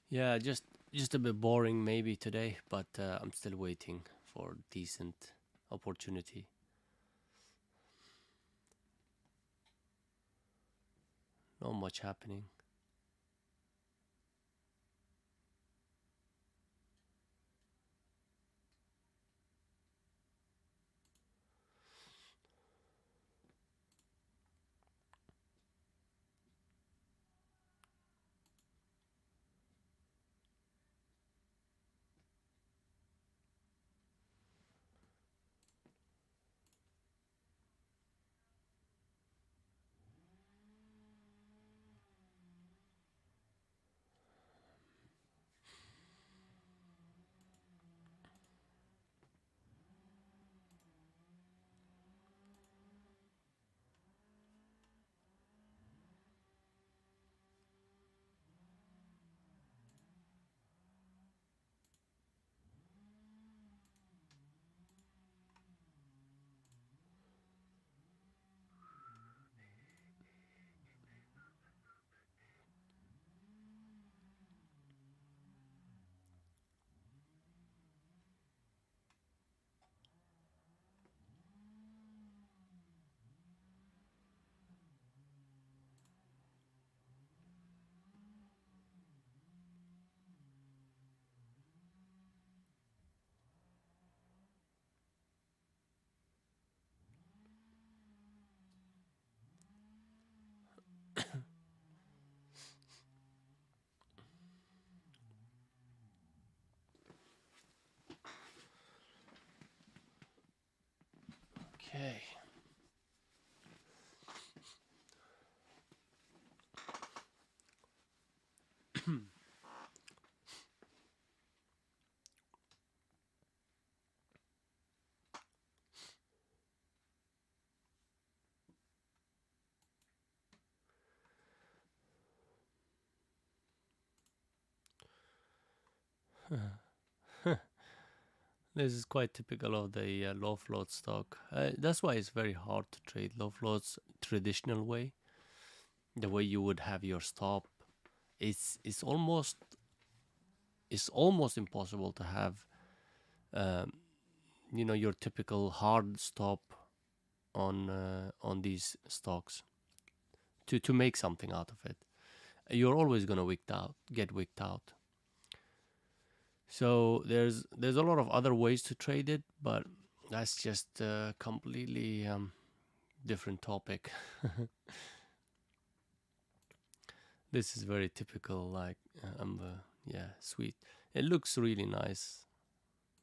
Yeah, just a bit boring maybe today, but I'm still waiting for decent opportunity. Not much happening. Okay. This is quite typical of the low float stock. That's why it's very hard to trade low floats traditional way. The way you would have your stop, it's almost impossible to have, um, your typical hard stop on these stocks to make something out of it. You're always gonna get wicked out. So there's a lot of other ways to trade it, but that's just a completely different topic. This is very typical, like yeah, sweet. It looks really nice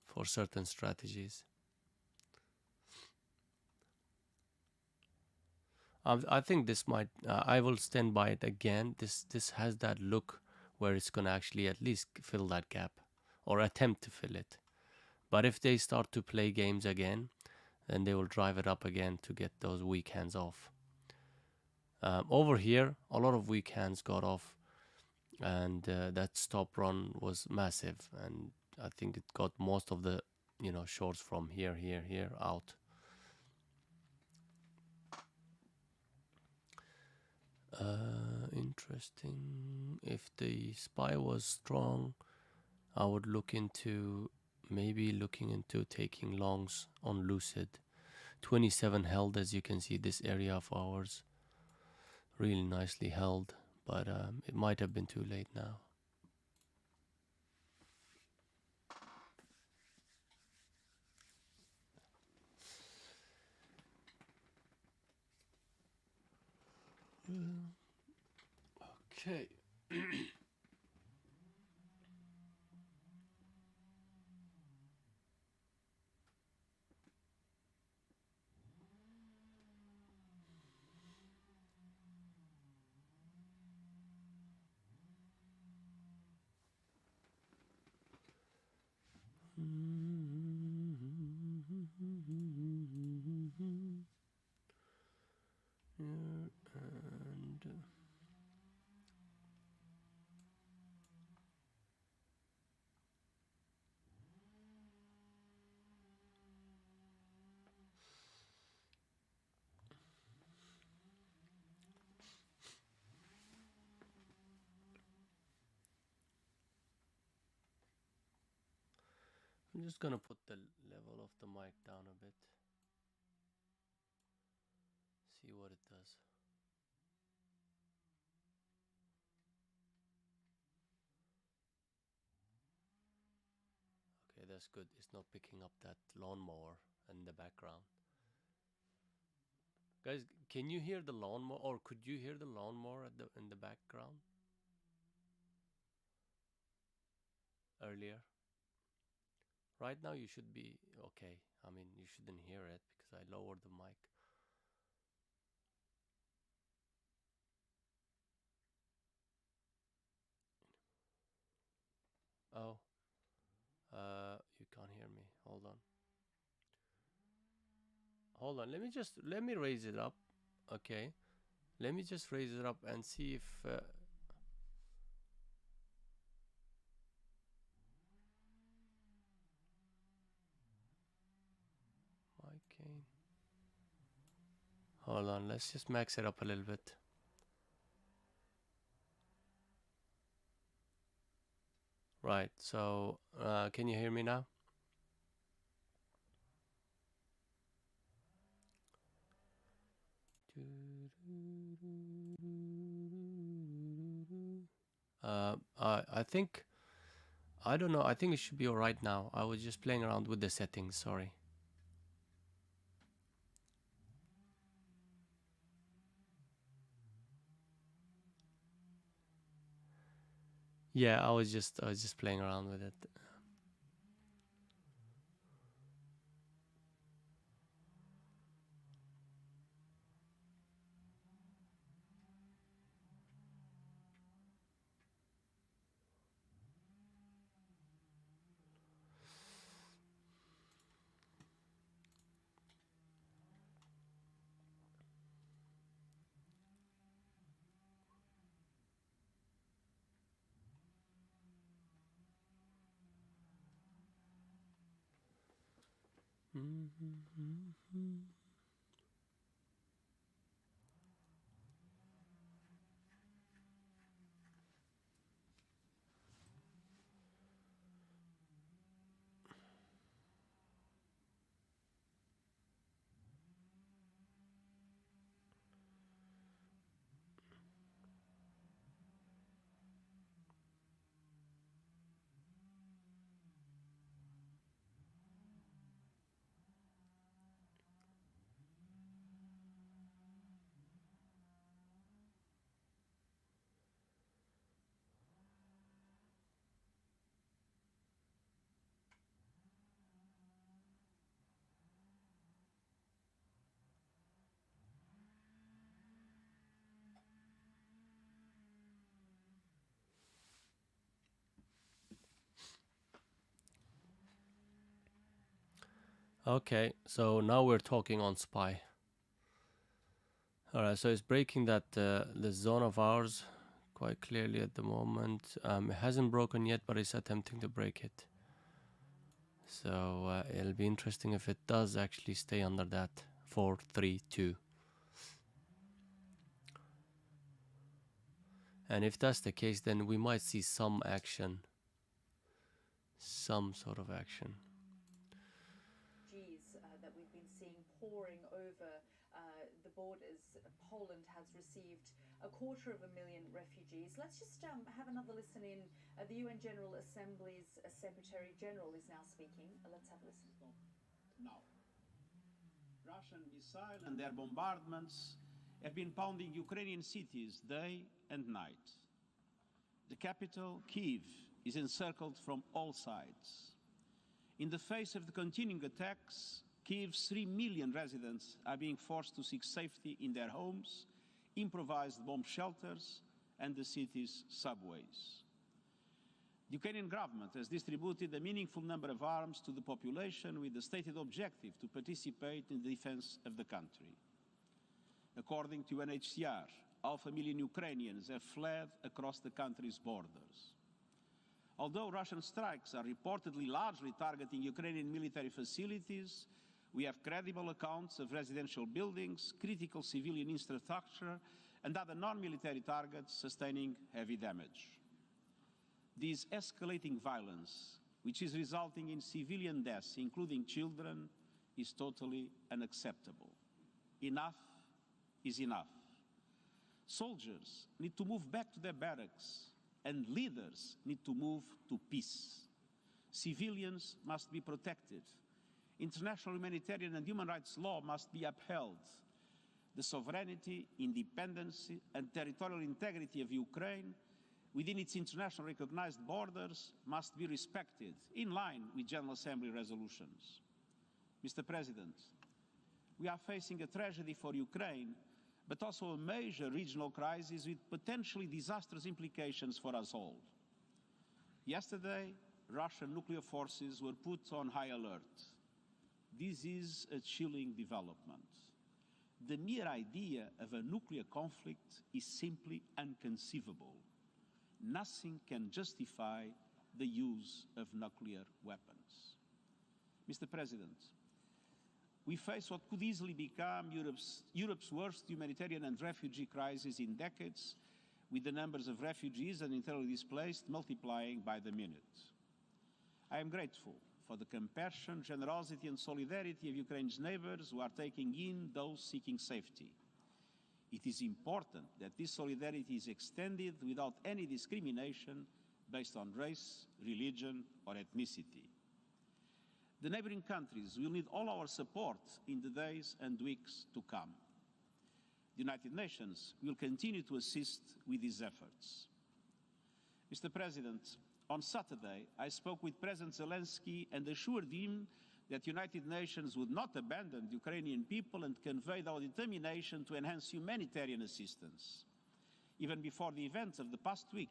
for certain strategies. I think this might. I will stand by it again. This has that look where it's gonna actually at least fill that gap, or attempt to fill it. But if they start to play games again, then they will drive it up again to get those weak hands off. Over here, a lot of weak hands got off, and that stop run was massive. And I think it got most of the shorts from here out. Interesting. If the SPY was strong, I would look into maybe looking into taking longs on Lucid. 27 held, as you can see, this area of ours really nicely held, but it might have been too late now. Okay. And I'm just gonna put the level of the mic down a bit. See what it does. Okay, that's good. It's not picking up that lawnmower in the background. Guys, can you hear the lawnmower, or could you hear the lawnmower in the background earlier? Right now you should be okay. I mean, you shouldn't hear it because I lowered the mic. Oh, you can't hear me. Hold on. Hold on. Let me raise it up. Okay. Let me just raise it up and see if mic gain. Hold on. Let's just max it up a little bit. Right. So, can you hear me now? I think, I don't know. I think it should be all right now. I was just playing around with the settings. Sorry. Yeah, I was just playing around with it. Okay, so now we're talking on SPY. All right, so it's breaking that the zone of ours quite clearly at the moment. It hasn't broken yet, but it's attempting to break it. So it'll be interesting if it does actually stay under that 432. And if that's the case, then we might see some action, some sort of action. That we've been seeing pouring over the borders. Poland has received 250,000 refugees. Let's just have another listen in. The UN General Assembly's Secretary General is now speaking. Let's have a listen. Now, Russian missiles and their bombardments have been pounding Ukrainian cities day and night. The capital, Kyiv, is encircled from all sides. In the face of the continuing attacks, Kyiv's 3 million residents are being forced to seek safety in their homes, improvised bomb shelters, and the city's subways. The Ukrainian government has distributed a meaningful number of arms to the population with the stated objective to participate in the defense of the country. According to UNHCR, 500,000 Ukrainians have fled across the country's borders. Although Russian strikes are reportedly largely targeting Ukrainian military facilities, we have credible accounts of residential buildings, critical civilian infrastructure, and other non-military targets sustaining heavy damage. This escalating violence which is resulting in civilian deaths, including children, is totally unacceptable. Enough is enough. Soldiers need to move back to their barracks, and leaders need to move to peace. Civilians must be protected. International humanitarian and human rights law must be upheld. The sovereignty, independence, and territorial integrity of Ukraine within its internationally recognized borders must be respected, in line with General Assembly resolutions. Mr. President, we are facing a tragedy for Ukraine, but also a major regional crisis with potentially disastrous implications for us all. Yesterday, Russian nuclear forces were put on high alert. This is a chilling development. The mere idea of a nuclear conflict is simply inconceivable. Nothing can justify the use of nuclear weapons. Mr. President, we face what could easily become Europe's worst humanitarian and refugee crisis in decades, with the numbers of refugees and internally displaced multiplying by the minute. I am grateful for the compassion, generosity and solidarity of Ukraine's neighbors who are taking in those seeking safety. It is important that this solidarity is extended without any discrimination based on race, religion or ethnicity. The neighboring countries will need all our support in the days and weeks to come. The United Nations will continue to assist with these efforts. Mr. President, on Saturday, I spoke with President Zelensky and assured him that the United Nations would not abandon the Ukrainian people and conveyed our determination to enhance humanitarian assistance. Even before the events of the past week,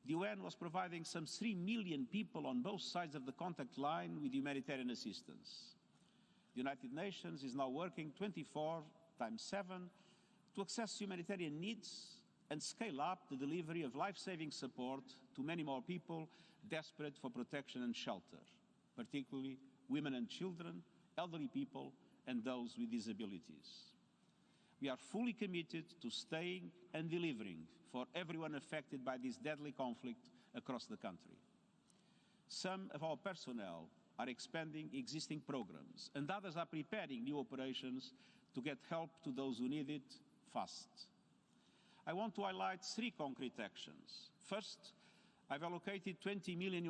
the UN was providing some 3 million people on both sides of the contact line with humanitarian assistance. The United Nations is now working 24/7 to access humanitarian needs and scale up the delivery of life-saving support to many more people desperate for protection and shelter, particularly women and children, elderly people, and those with disabilities. We are fully committed to staying and delivering for everyone affected by this deadly conflict across the country. Some of our personnel are expanding existing programs, and others are preparing new operations to get help to those who need it fast. I want to highlight 3 concrete actions. First, I've allocated $20 million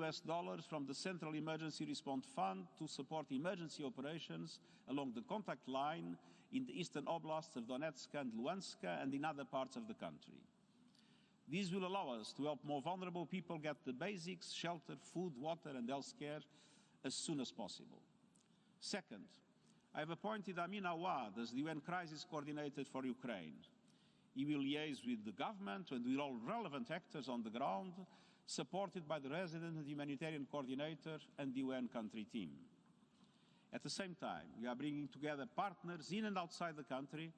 from the Central Emergency Response Fund to support emergency operations along the contact line in the eastern oblasts of Donetsk and Luhansk and in other parts of the country. These will allow us to help more vulnerable people get the basics, shelter, food, water and health care as soon as possible. Second, I've appointed Amin Awad as the UN Crisis Coordinator for Ukraine. He will liaise with the government and with all relevant actors on the ground, supported by the resident and humanitarian coordinator and the UN country team. At the same time, we are bringing together partners in and outside the country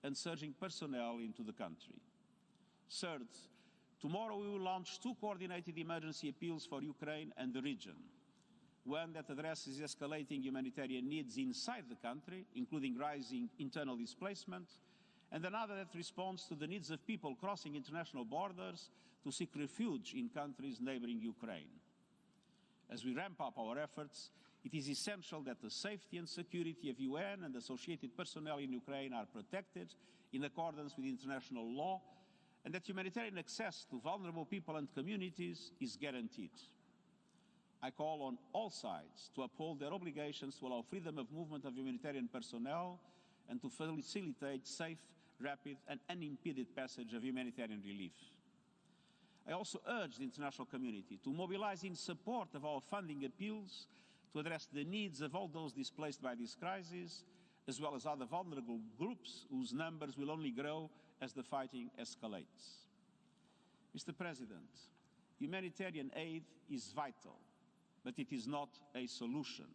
and surging personnel into the country. Third, tomorrow we will launch 2 coordinated emergency appeals for Ukraine and the region. One that addresses escalating humanitarian needs inside the country, including rising internal displacement, and another that responds to the needs of people crossing international borders to seek refuge in countries neighboring Ukraine. As we ramp up our efforts, it is essential that the safety and security of UN and associated personnel in Ukraine are protected in accordance with international law, and that humanitarian access to vulnerable people and communities is guaranteed. I call on all sides to uphold their obligations to allow freedom of movement of humanitarian personnel and to facilitate safe, rapid and unimpeded passage of humanitarian relief. I also urge the international community to mobilize in support of our funding appeals to address the needs of all those displaced by this crisis, as well as other vulnerable groups whose numbers will only grow as the fighting escalates. Mr. President, humanitarian aid is vital, but it is not a solution.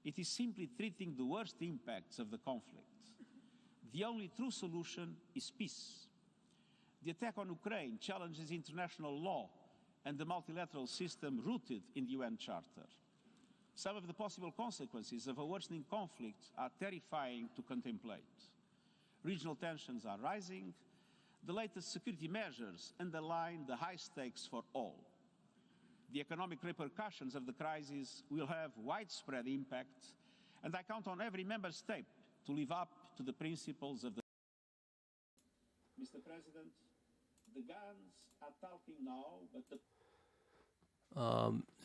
It is simply treating the worst impacts of the conflict. The only true solution is peace. The attack on Ukraine challenges international law and the multilateral system rooted in the UN Charter. Some of the possible consequences of a worsening conflict are terrifying to contemplate. Regional tensions are rising. The latest security measures underline the high stakes for all. the economic repercussions of the crisis will have widespread impact, and I count on every member state to live up to the principles of the... Mr. President, the guns are talking now, but the...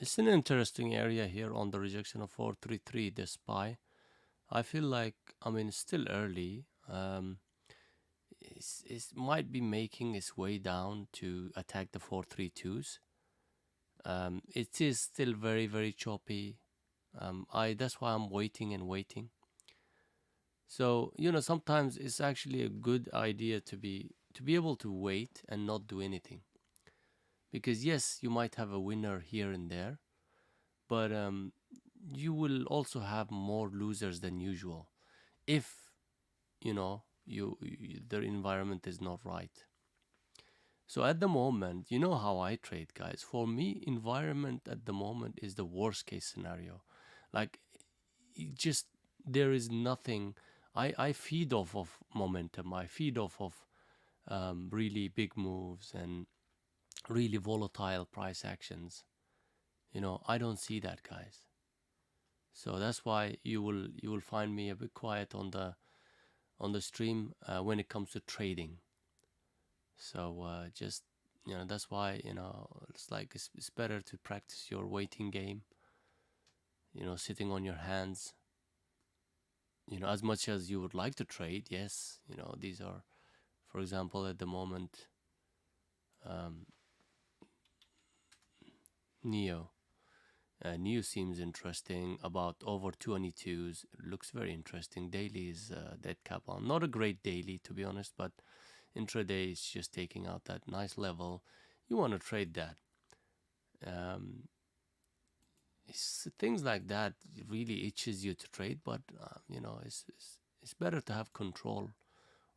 It's an interesting area here on the rejection of 433, the SPY. I feel like, I mean, it's still early. It might be making its way down to attack the 432s. It is still very, very choppy. That's why I'm waiting and waiting. So, you know, sometimes it's actually a good idea to be able to wait and not do anything. Because yes, you might have a winner here and there, but you will also have more losers than usual if, you know, the environment is not right. So at the moment, you know how I trade, guys. For me, environment at the moment is the worst case scenario. Like, just there is nothing. I feed off of momentum. I feed off of really big moves and really volatile price actions. You know, I don't see that, guys. So that's why you will find me a bit quiet on the stream when it comes to trading. So just, you know, that's why, you know, it's like it's better to practice your waiting game, you know, sitting on your hands, you know, as much as you would like to trade. Yes, you know, these are, for example, at the moment, NEO seems interesting. About over 22s looks very interesting. Daily is dead cap on, not a great daily to be honest, but intraday is just taking out that nice level. You want to trade that. It's things like that really itches you to trade, but you know, it's better to have control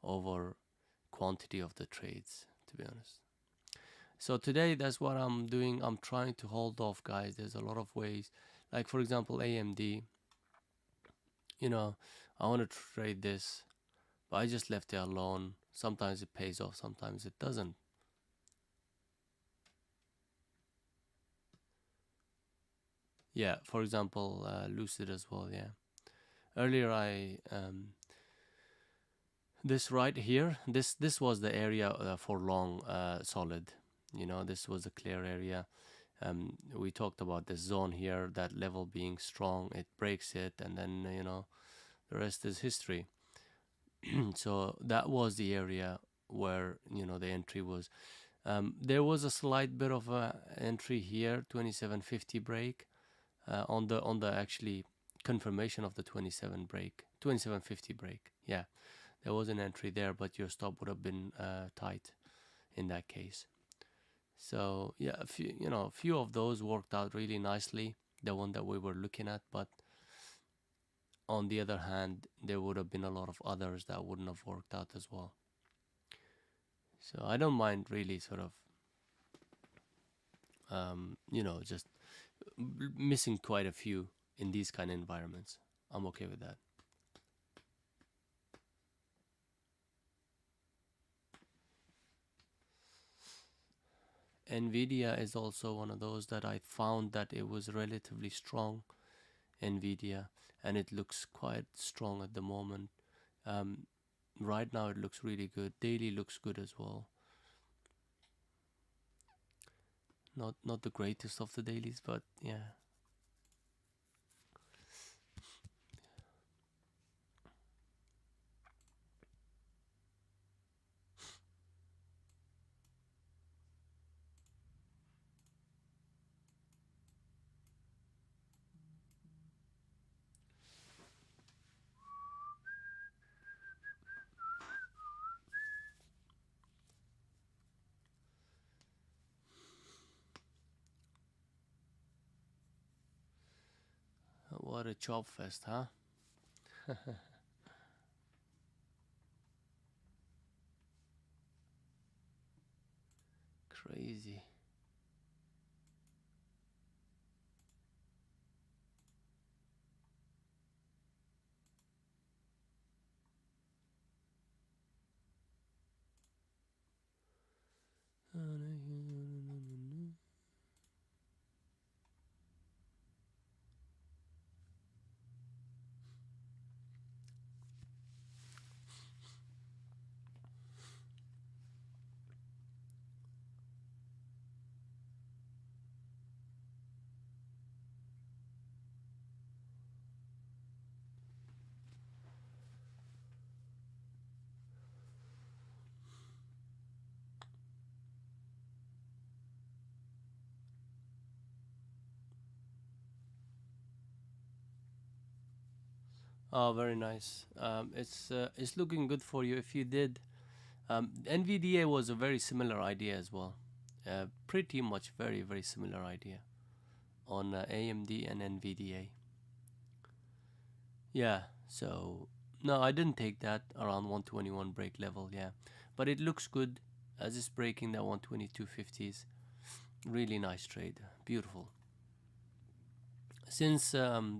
over quantity of the trades, to be honest. So today, that's what I'm doing. I'm trying to hold off, guys. There's a lot of ways. Like, for example, AMD. You know, I want to trade this, but I just left it alone. Sometimes it pays off, sometimes it doesn't. Yeah, for example, Lucid as well, yeah. Earlier I... this right here, this was the area for long solid. You know, this was a clear area. We talked about this zone here, that level being strong, it breaks it, and then, you know, the rest is history. So that was the area where, you know, the entry was. There was a slight bit of a entry here, 2750 break, on the actually confirmation of the 2750 break. Yeah, there was an entry there, but your stop would have been tight in that case. So yeah, a few of those worked out really nicely, the one that we were looking at, but on the other hand, there would have been a lot of others that wouldn't have worked out as well. So I don't mind really sort of, you know, just missing quite a few in these kind of environments. I'm okay with that. Nvidia is also one of those that I found that it was relatively strong, Nvidia, and it looks quite strong at the moment. Right now it looks really good. Daily looks good as well. Not the greatest of the dailies, but yeah. What a chop fest, huh? Crazy. Oh, very nice. It's looking good for you if you did. NVDA was a very similar idea as well. Pretty much very similar idea on AMD and NVDA. Yeah, so no, I didn't take that around 121 break level, yeah. But it looks good as it's breaking that 122.50s. Really nice trade. Beautiful. Since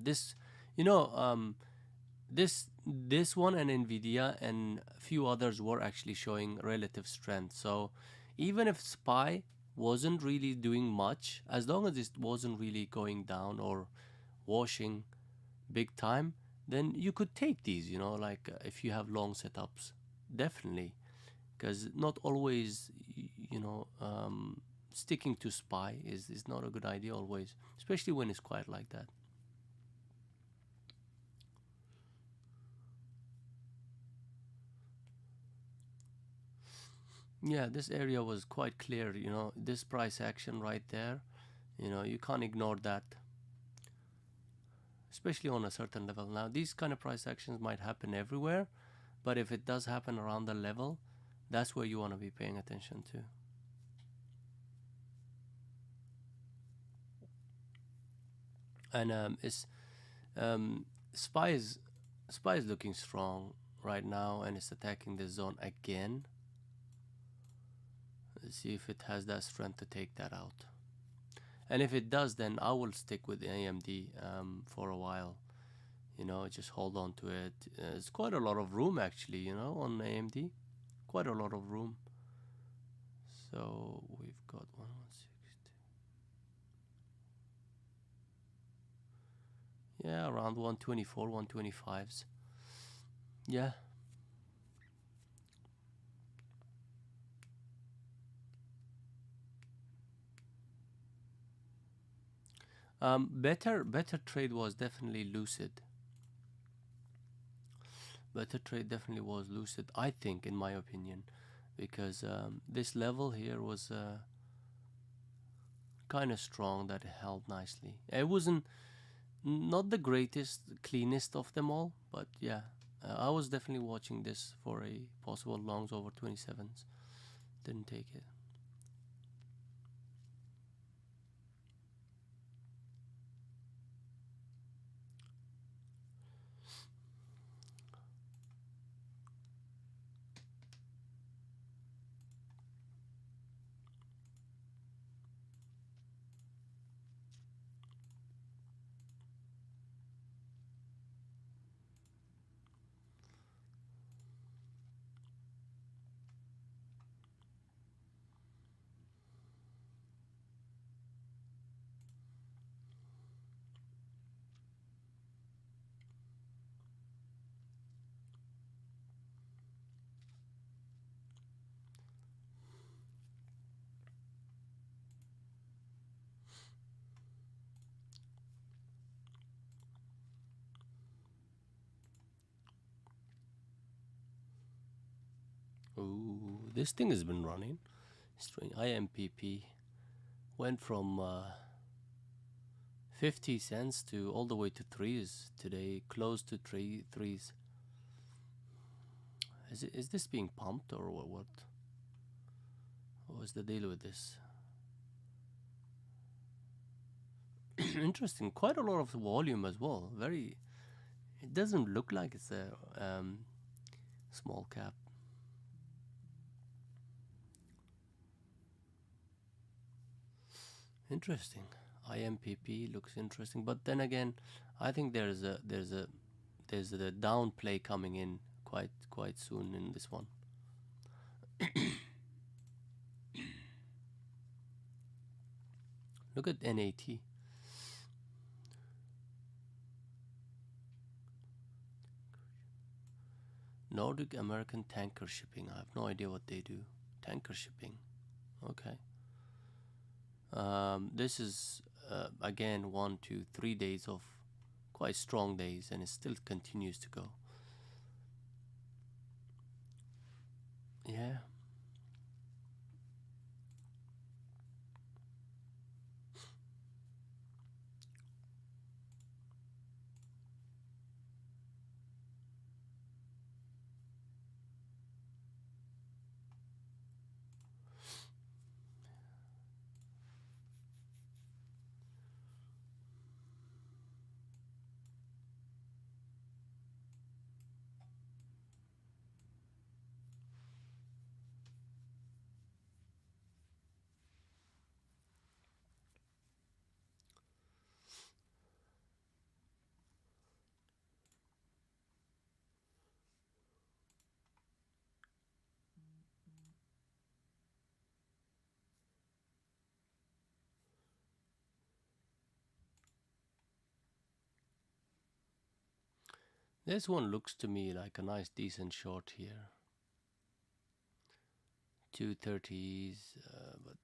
this, you know, this one and Nvidia and a few others were actually showing relative strength. So even if SPY wasn't really doing much, as long as it wasn't really going down or washing big time, then you could take these, you know, like if you have long setups, definitely, because not always, you know, sticking to SPY is not a good idea always, especially when it's quiet like that. Yeah, this area was quite clear, you know, this price action right there, you know, you can't ignore that, especially on a certain level. Now, these kind of price actions might happen everywhere, but if it does happen around the level, that's where you want to be paying attention to. And SPY is looking strong right now, and it's attacking the zone again. Let's see if it has that strength to take that out. And if it does, then I will stick with AMD for a while. You know, just hold on to it. There's quite a lot of room actually, you know, on AMD. Quite a lot of room. So we've got 160. Yeah, around 124, 125s. Yeah. Better trade was definitely Lucid. Better trade definitely was Lucid, I think, in my opinion, because this level here was kind of strong, that it held nicely. It wasn't not the greatest, cleanest of them all, but yeah, I was definitely watching this for a possible longs over 27s. Didn't take it. Ooh, this thing has been running. Strange. IMPP went from 50 cents to all the way to threes today, close to threes. Is this being pumped or what? What was the deal with this? Interesting. Quite a lot of volume as well. Very. It doesn't look like it's a small cap. Interesting. IMPP looks interesting, but then again, I think there's a downplay coming in quite soon in this one. Look at NAT. Nordic American Tanker Shipping. I have no idea what they do. Tanker shipping. Okay. This is again 1, 2, 3 days of quite strong days, and it still continues to go. Yeah. This one looks to me like a nice decent short here. 230s, but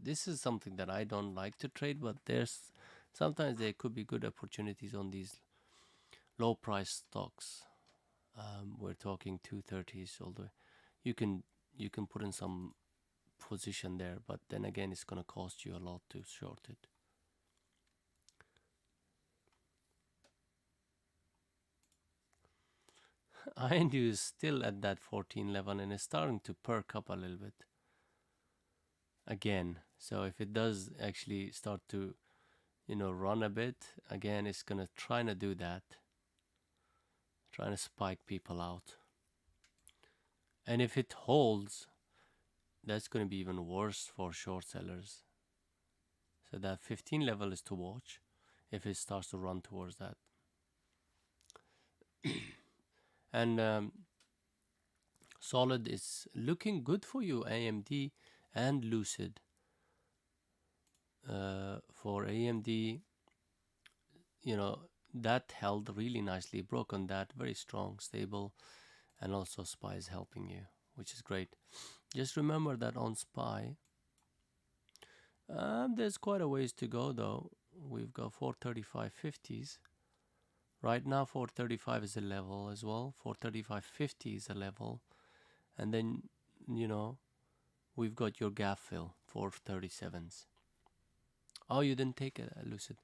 this is something that I don't like to trade, but sometimes there could be good opportunities on these low price stocks. We're talking 230s, although you can put in some position there, but then again it's going to cost you a lot to short it. INDU is still at that 14 level and it's starting to perk up a little bit again. So if it does actually start to, run a bit again, it's gonna try to do that, trying to spike people out. And if it holds, that's going to be even worse for short sellers. So that 15 level is to watch if it starts to run towards that. And Solid is looking good for you, AMD and Lucid. For AMD, that held really nicely, broke on that, very strong, stable, and also SPY is helping you, which is great. Just remember that on SPY, there's quite a ways to go though. We've got 435.50s. Right now 435 is a level as well. 435.50 is a level. And then, we've got your gap fill, 437s. Oh, you didn't take it, Lucid.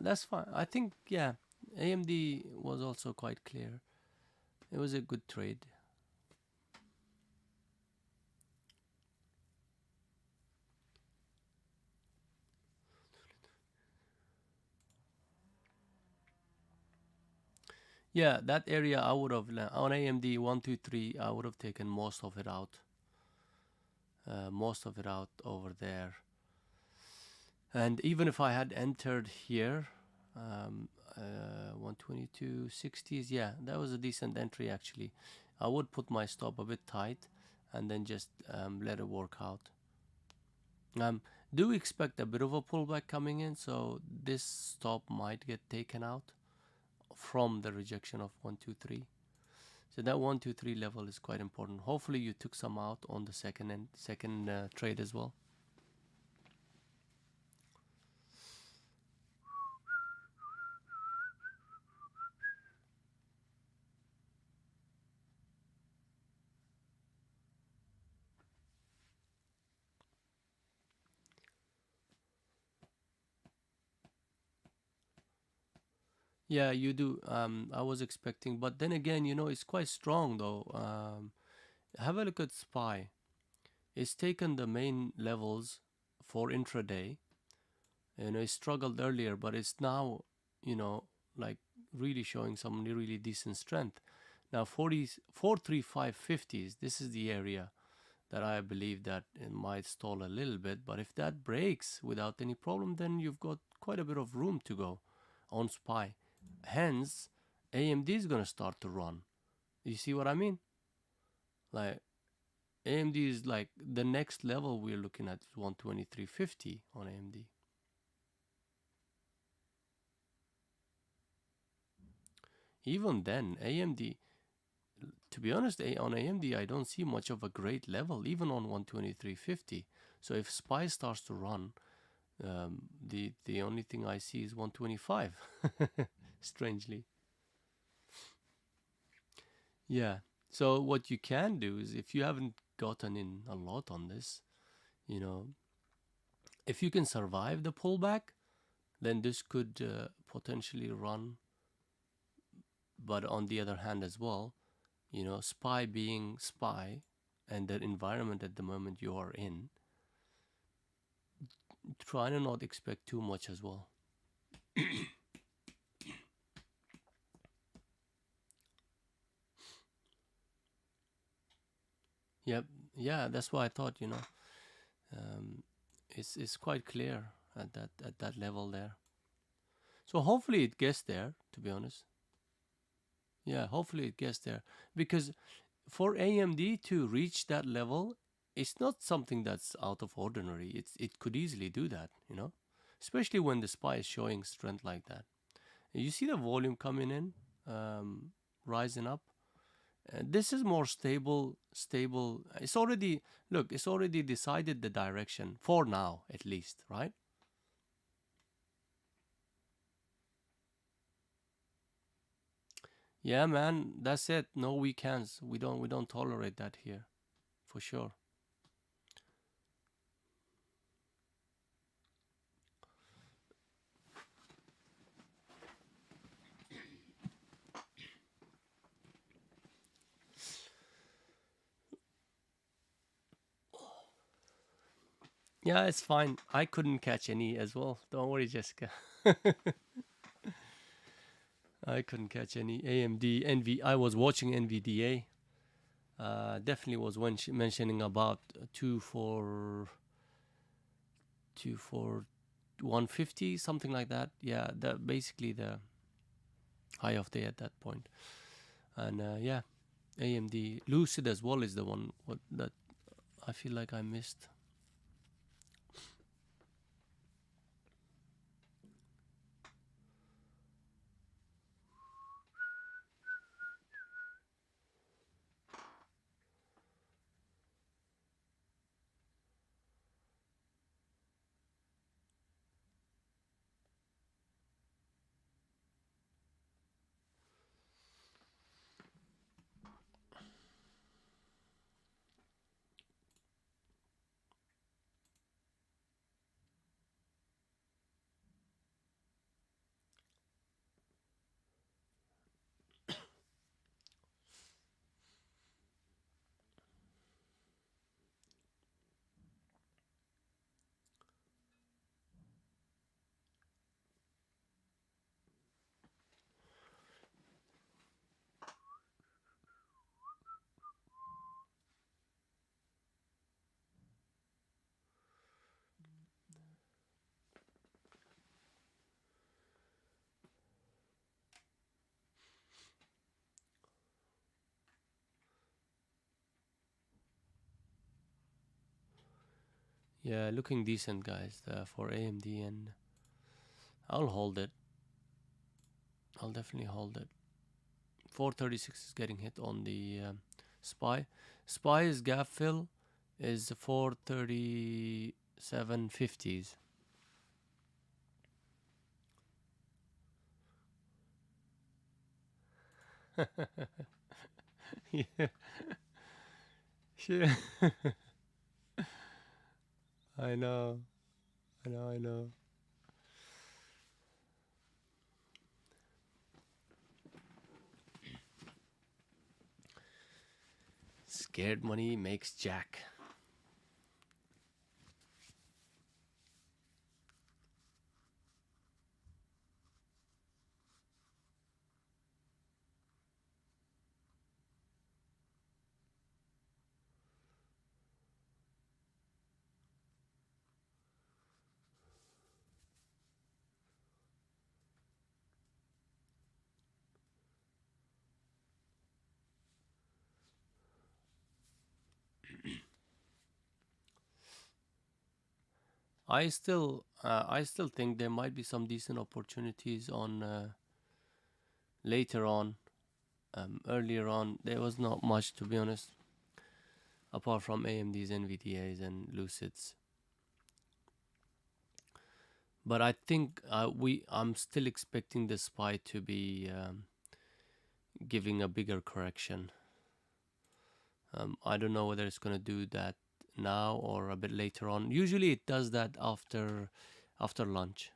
That's fine. I think, yeah, AMD was also quite clear. It was a good trade. Yeah, that area I would have, on AMD 123, I would have taken most of it out. Most of it out over there. And even if I had entered here, 122.60s, yeah, that was a decent entry actually. I would put my stop a bit tight and then just let it work out. Do expect a bit of a pullback coming in, so this stop might get taken out from the rejection of 123. So that 123 level is quite important. Hopefully you took some out on the second trade as well. Yeah, you do. I was expecting, but then again, it's quite strong though. Have a look at SPY. It's taken the main levels for intraday. It struggled earlier, but it's now, like really showing some really decent strength. Now 435.50s, this is the area that I believe that it might stall a little bit, but if that breaks without any problem, then you've got quite a bit of room to go on SPY. Hence, AMD is going to start to run. You see what I mean? Like, AMD is like the next level we're looking at is 123.50 on AMD. Even then, AMD, to be honest, on AMD, I don't see much of a great level, even on 123.50. So if SPY starts to run, the only thing I see is 125, strangely. Yeah. So what you can do is, if you haven't gotten in a lot on this, if you can survive the pullback, then this could potentially run. But on the other hand as well, SPY being SPY and the environment at the moment you are in, try to not expect too much as well. Yep. Yeah, that's why I thought, it's quite clear at that level there. So hopefully it gets there, to be honest. Yeah, hopefully it gets there, because for AMD to reach that level, it's not something that's out of ordinary. It could easily do that, especially when the SPY is showing strength like that. You see the volume coming in. rising up. This is more stable. It's already, look, it's already decided the direction for now, at least, right? Yeah, man, that's it. No weekends. We don't tolerate that here, for sure. Yeah, it's fine. I couldn't catch any as well. Don't worry, Jessica. I couldn't catch any AMD, I was watching NVDA. Definitely was mentioning about two for 150, something like that. Yeah, that basically the high of day at that point. And yeah, AMD Lucid as well is the one that I feel like I missed. Yeah, looking decent, guys, for AMD, and I'll hold it. I'll definitely hold it. 436 is getting hit on the SPY. SPY's gap fill is 437.50s. Yeah, sure. I know, I know. Scared money makes Jack. I still think there might be some decent opportunities on later on. Earlier on, there was not much, to be honest, apart from AMD's, NVDA's, and Lucid's. But I think I'm still expecting the SPY to be giving a bigger correction. I don't know whether it's gonna do that now or a bit later on. Usually, it does that after lunch.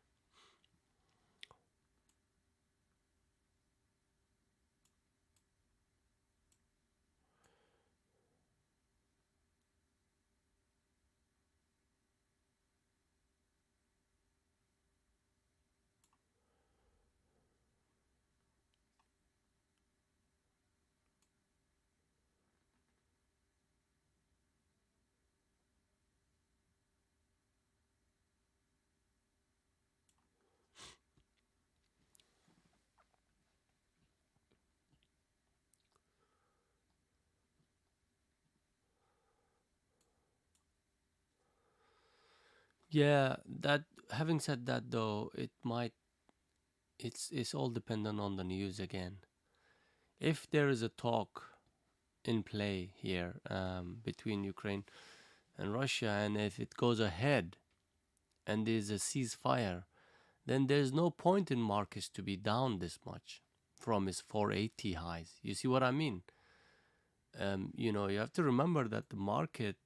Yeah, that. Having said that, though, it's all dependent on the news again. if there is a talk in play here between Ukraine and Russia, and if it goes ahead and there's a ceasefire, then there's no point in markets to be down this much from its 480 highs. You see what I mean? You know, you have to remember that the market,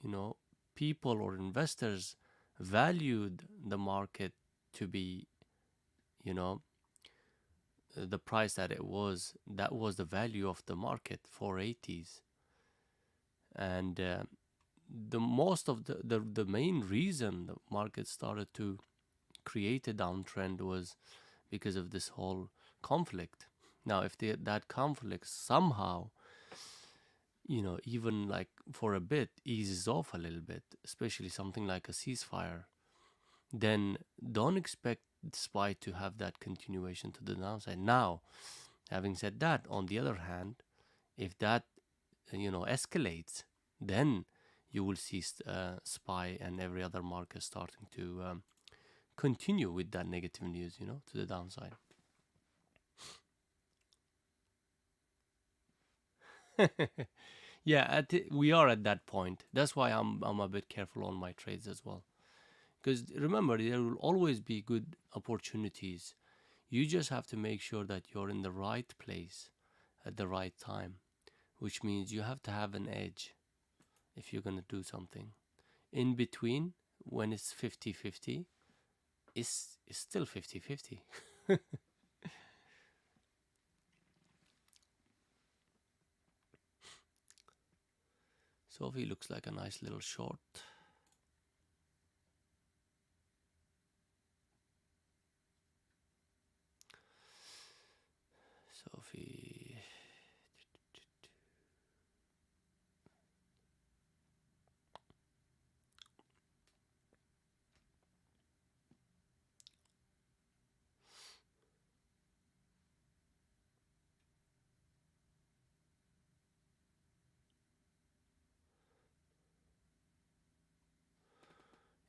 you know, people or investors valued the market to be, you know, the price that it was. That was the value of the market, 480s. And the most of the main reason the market started to create a downtrend was because of this whole conflict. Now, if that conflict somehow, you know, even like for a bit eases off a little bit, especially something like a ceasefire, then don't expect the SPY to have that continuation to the downside. Now, having said that, on the other hand, if that, you know, escalates, then you will see SPY and every other market starting to continue with that negative news, you know, to the downside. Yeah, we are at that point. That's why I'm a bit careful on my trades as well. Because remember, there will always be good opportunities. You just have to make sure that you're in the right place at the right time, which means you have to have an edge if you're going to do something. In between, when it's 50-50, it's still 50-50. Sophie looks like a nice little short. Sophie.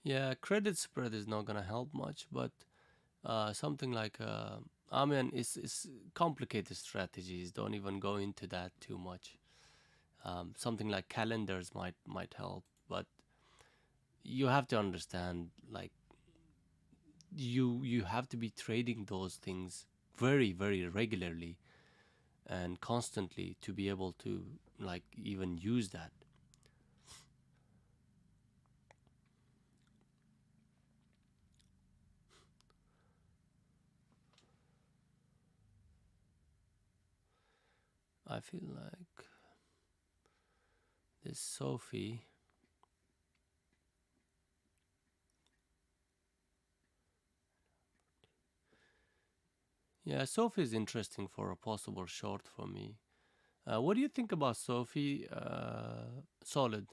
Yeah, credit spread is not gonna help much, but something like I mean, it's complicated strategies. Don't even go into that too much. Something like calendars might help, but you have to understand, like you have to be trading those things very regularly and constantly to be able to like even use that. I feel like this Sophie. Yeah, Sophie is interesting for a possible short for me. What do you think about Sophie? Solid.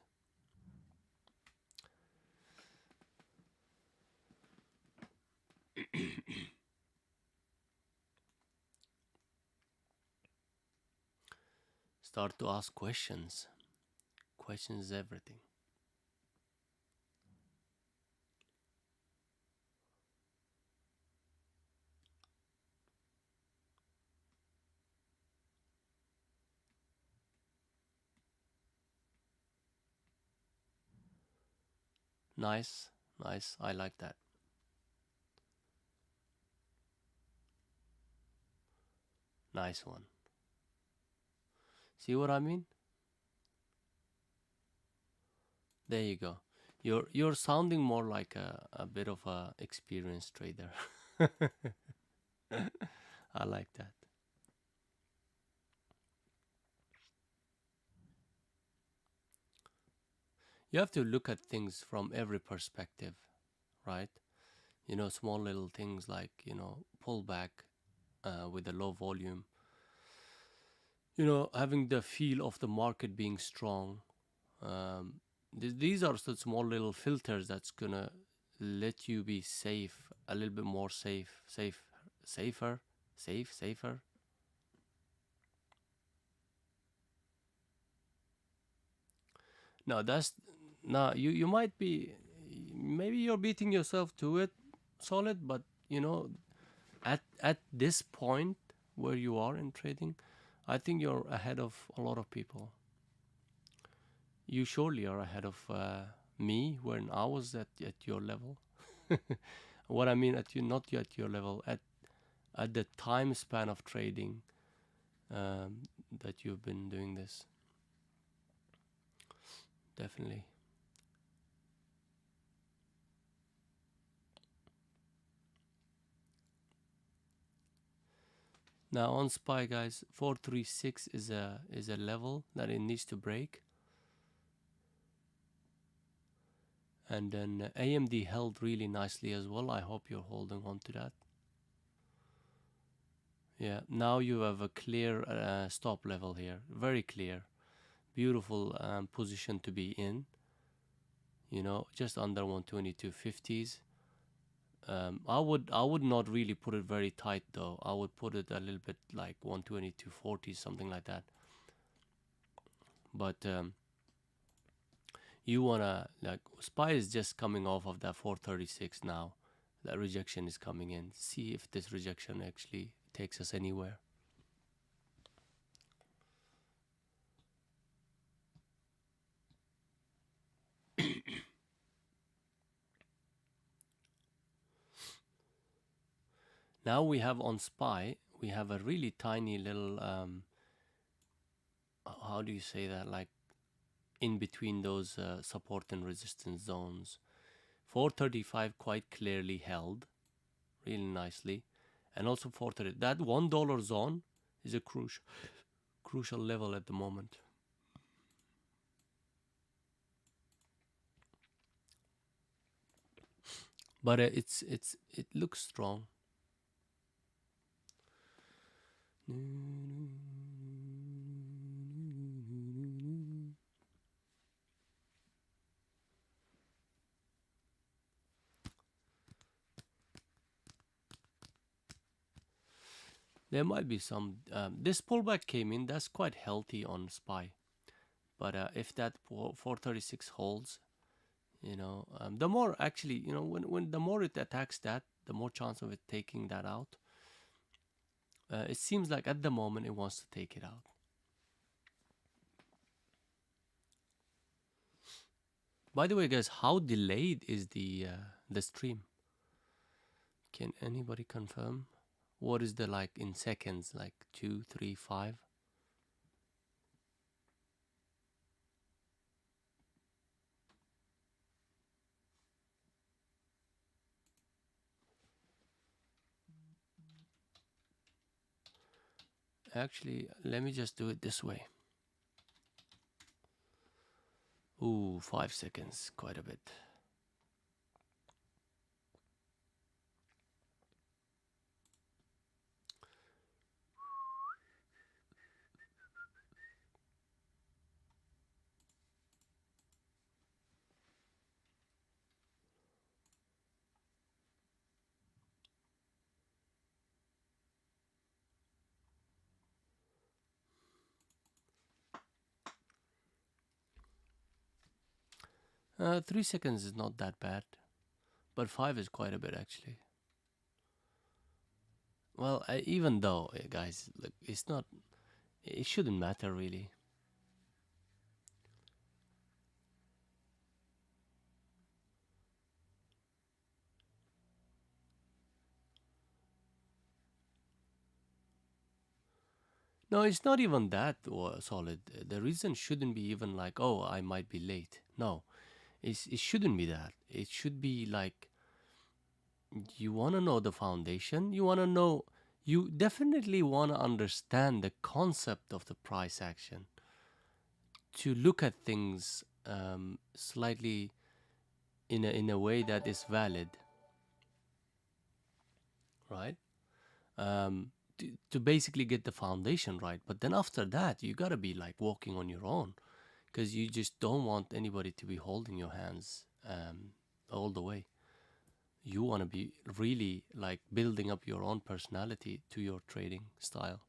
Start to ask questions. Questions is everything. Nice, nice. I like that. Nice one. See what I mean? There you go. You're sounding more like a bit of a experienced trader. I like that. You have to look at things from every perspective, right? You know, small little things like, you know, pullback with a low volume. You know, having the feel of the market being strong. These are such small little filters that's gonna let you be safe, a little bit more safer. No, that's no. You might be, maybe you're beating yourself to it, solid. But you know, at this point where you are in trading, I think you're ahead of a lot of people. You surely are ahead of me when I was at your level. What I mean at you, not at your level, at the time span of trading that you've been doing this. Definitely. Now on SPY, guys, 436 is a level that it needs to break. And then AMD held really nicely as well. I hope you're holding on to that. Yeah, now you have a clear stop level here. Very clear. Beautiful position to be in. You know, just under 122.50s. I would not really put it very tight though. I would put it a little bit like 122.40, something like that. But you wanna, like, SPY is just coming off of that 436 now. That rejection is coming in. See if this rejection actually takes us anywhere. Now we have on SPY, we have a really tiny little, how do you say that, like in between those support and resistance zones. 435 quite clearly held really nicely, and also 430. That $1 zone is a crucial level at the moment. But it looks strong. There might be some. This pullback came in. That's quite healthy on SPY. But if that 436 holds, you know, the more actually, you know, when the more it attacks that, the more chance of it taking that out. It seems like at the moment it wants to take it out. By the way, guys, how delayed is the stream? Can anybody confirm? What is the, like, in seconds, like 2, 3, 5? Actually, let me just do it this way. Ooh, 5 seconds, quite a bit. Uh, 3 seconds is not that bad, but 5 is quite a bit actually. Well, even though, guys, look, it's not, it shouldn't matter really. No, it's not even that solid. The reason shouldn't be even like, oh, I might be late. No, it shouldn't be that. It should be like, you want to know the foundation. You want to know, you definitely want to understand the concept of the price action. To look at things slightly in a way that is valid, right? To basically get the foundation right. But then after that, you gotta be like walking on your own, because you just don't want anybody to be holding your hands all the way. You want to be really like building up your own personality to your trading style.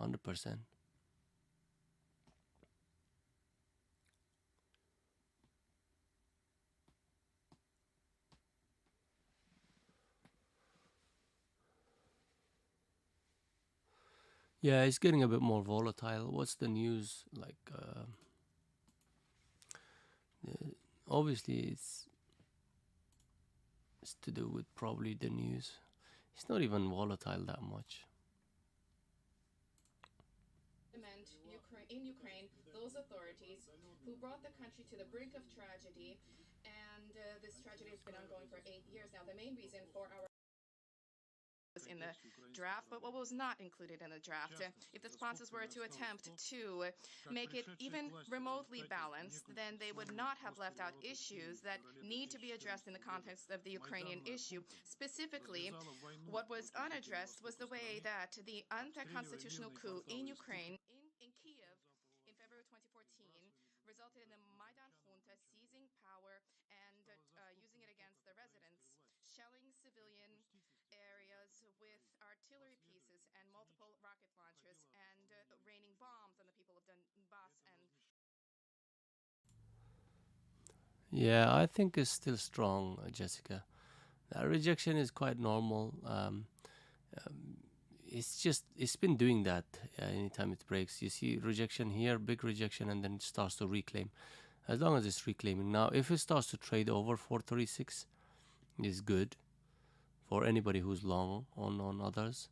100%. Yeah, it's getting a bit more volatile. What's the news like? Obviously, it's to do with probably the news. It's not even volatile that much. In Ukraine, those authorities who brought the country to the brink of tragedy, and this tragedy has been ongoing for 8 years now. The main reason for our was in the draft, but what was not included in the draft. If the sponsors were to attempt to make it even remotely balanced, then they would not have left out issues that need to be addressed in the context of the Ukrainian issue. Specifically, what was unaddressed was the way that the anti-constitutional coup in Ukraine, in Kiev, in February 2014, resulted in the Maidan junta seizing power and using it against the residents, shelling civilian areas with artillery pieces and multiple rocket launchers, and raining bombs on the people of Donbass. And Yeah, I think it's still strong, Jessica. That rejection is quite normal. It's been doing that anytime it breaks. You see rejection here, big rejection, and then it starts to reclaim. As long as it's reclaiming. Now, if it starts to trade over 436, is good for anybody who's long on others.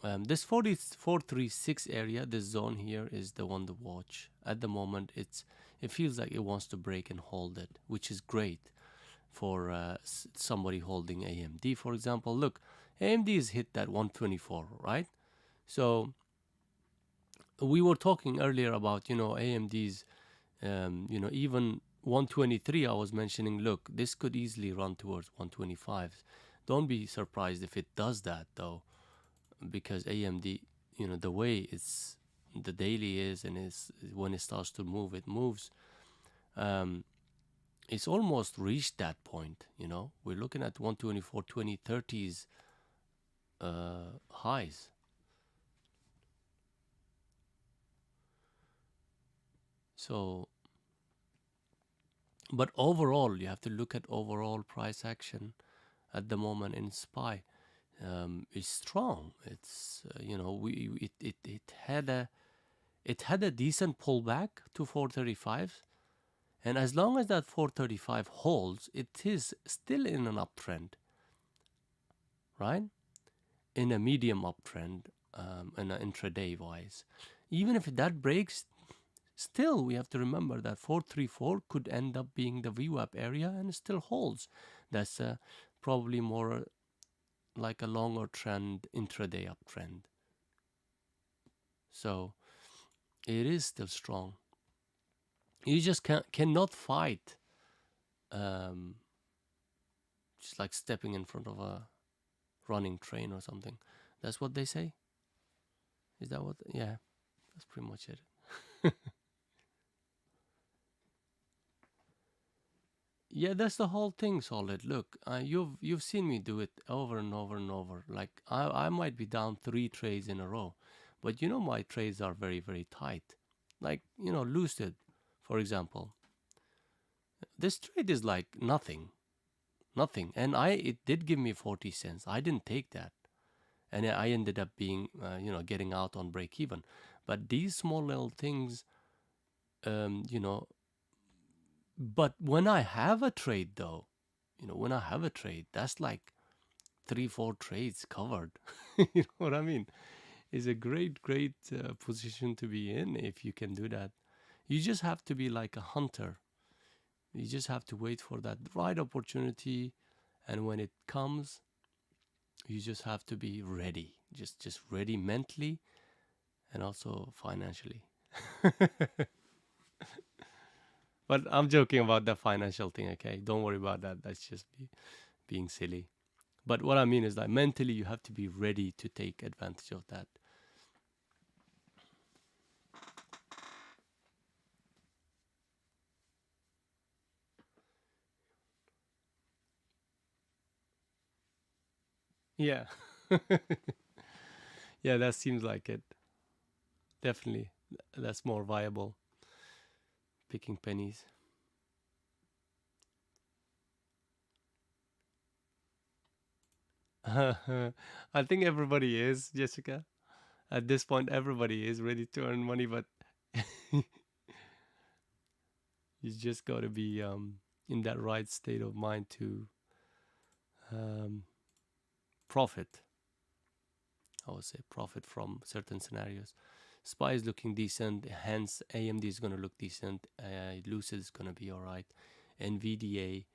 This 436 area, this zone here, is the one to watch. At the moment, it feels like it wants to break and hold it, which is great for somebody holding AMD, for example. Look, AMD has hit that 124, right? So we were talking earlier about, AMD's, even 123, I was mentioning, look, this could easily run towards 125. Don't be surprised if it does that, though, because AMD, the way the daily is, and when it starts to move, it moves. It's almost reached that point, We're looking at 124, 2030s highs. So, but overall, you have to look at overall price action at the moment in SPY. It's strong. It's it had a decent pullback to 435, and as long as that 435 holds, it is still in an uptrend, right? In a medium uptrend, in an intraday wise. Even if that breaks, still we have to remember that 434 could end up being the VWAP area and it still holds. That's probably more like a longer trend, intraday uptrend. So it is still strong. You just cannot fight just like stepping in front of a running train or something. That's what they say. Is that what? Yeah, that's pretty much it. Yeah, that's the whole thing, Solid. Look, you've seen me do it over and over and over. Like I might be down 3 trades in a row, but my trades are very, very tight. Like Lucid, for example. This trade is like nothing, and it did give me 40 cents. I didn't take that, and I ended up being getting out on break even. But these small little things, But when I have a trade, though, that's like 3-4 trades covered. You know what I mean? It's a great position to be in if you can do that. You just have to be like a hunter. You just have to wait for that right opportunity, and when it comes, you just have to be ready. Just ready mentally and also financially. But I'm joking about the financial thing, okay? Don't worry about that. That's just being silly. But what I mean is that mentally you have to be ready to take advantage of that. Yeah. Yeah, that seems like it. Definitely. That's more viable. Picking pennies. I think everybody is, Jessica. At this point, everybody is ready to earn money, but you just got to be in that right state of mind to profit. I would say profit from certain scenarios. SPY is looking decent, hence AMD is going to look decent. Lucid is going to be all right. NVDA,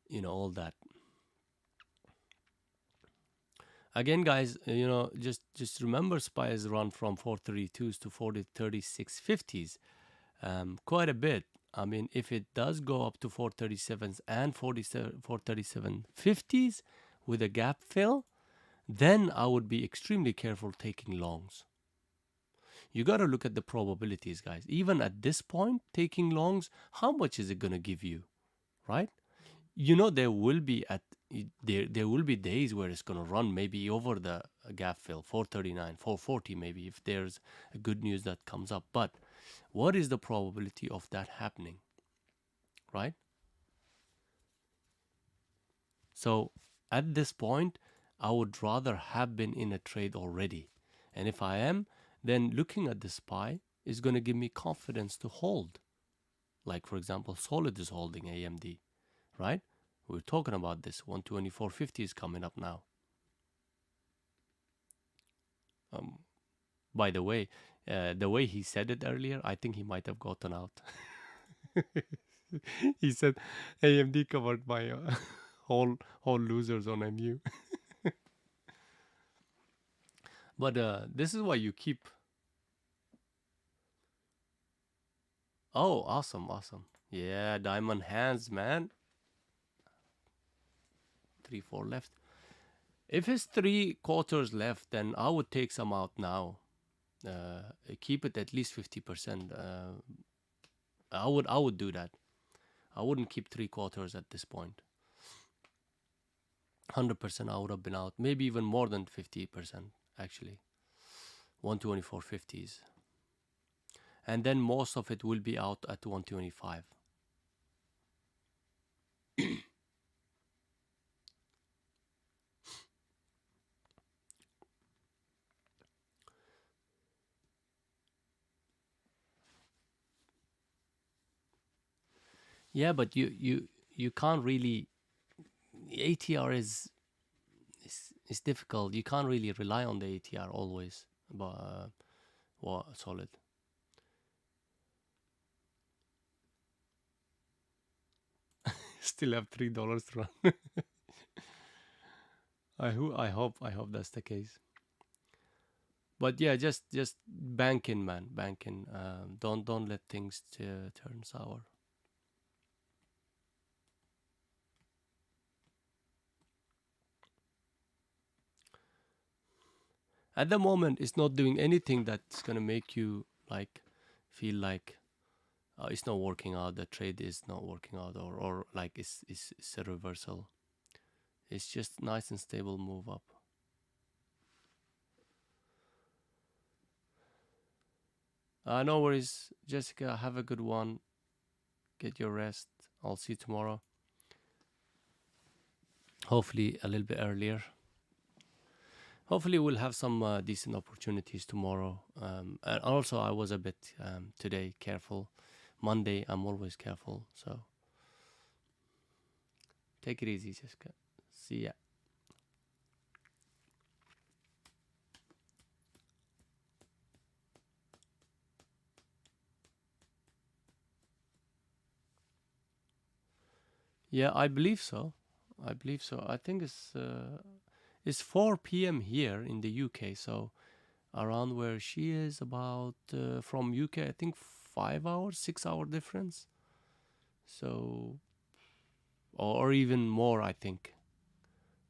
you know, all that. Again, guys, you know, just remember SPY has run from 432s to 436.50s quite a bit. I mean, if it does go up to 437s and 437.50s with a gap fill, then I would be extremely careful taking longs. You got to look at the probabilities, guys. Even at this point, taking longs, how much is it going to give you, right? You know, there will be days where it's going to run maybe over the gap fill, 439, 440 maybe, if there's a good news that comes up. But what is the probability of that happening, right? So at this point, I would rather have been in a trade already. And if I am, then looking at the SPY is going to give me confidence to hold. Like, for example, Solid is holding AMD, right? We're talking about this. 124.50 is coming up now. By the way he said it earlier, I think he might have gotten out. He said AMD covered my whole losers on MU. But this is why you keep. Oh, awesome. Yeah, diamond hands, man. 3-4 left. If it's 3 quarters left, then I would take some out now. Keep it at least 50%. I would do that. I wouldn't keep 3 quarters at this point. 100% I would have been out. Maybe even more than 50%, actually. 124.50s. And then most of it will be out at 125. Yeah, but you can't really. ATR is difficult. You can't really rely on the ATR always. But Solid. Still have $3 to run. I hope that's the case. But yeah, just bank in, man. Bank in. Don't let things turn sour. At the moment, it's not doing anything that's gonna make you like feel like it's not working out. The trade is not working out, or like it's a reversal. It's just nice and stable move up. No worries, Jessica. Have a good one. Get your rest. I'll see you tomorrow. Hopefully a little bit earlier. Hopefully we'll have some decent opportunities tomorrow. And also I was a bit today careful. Monday I'm always careful. So take it easy, Jessica. See ya. Yeah, I believe so. I think it's 4 p.m. here in the UK, so around where she is, about from UK, I think 5 hours, 6 hour difference. So, or even more, I think.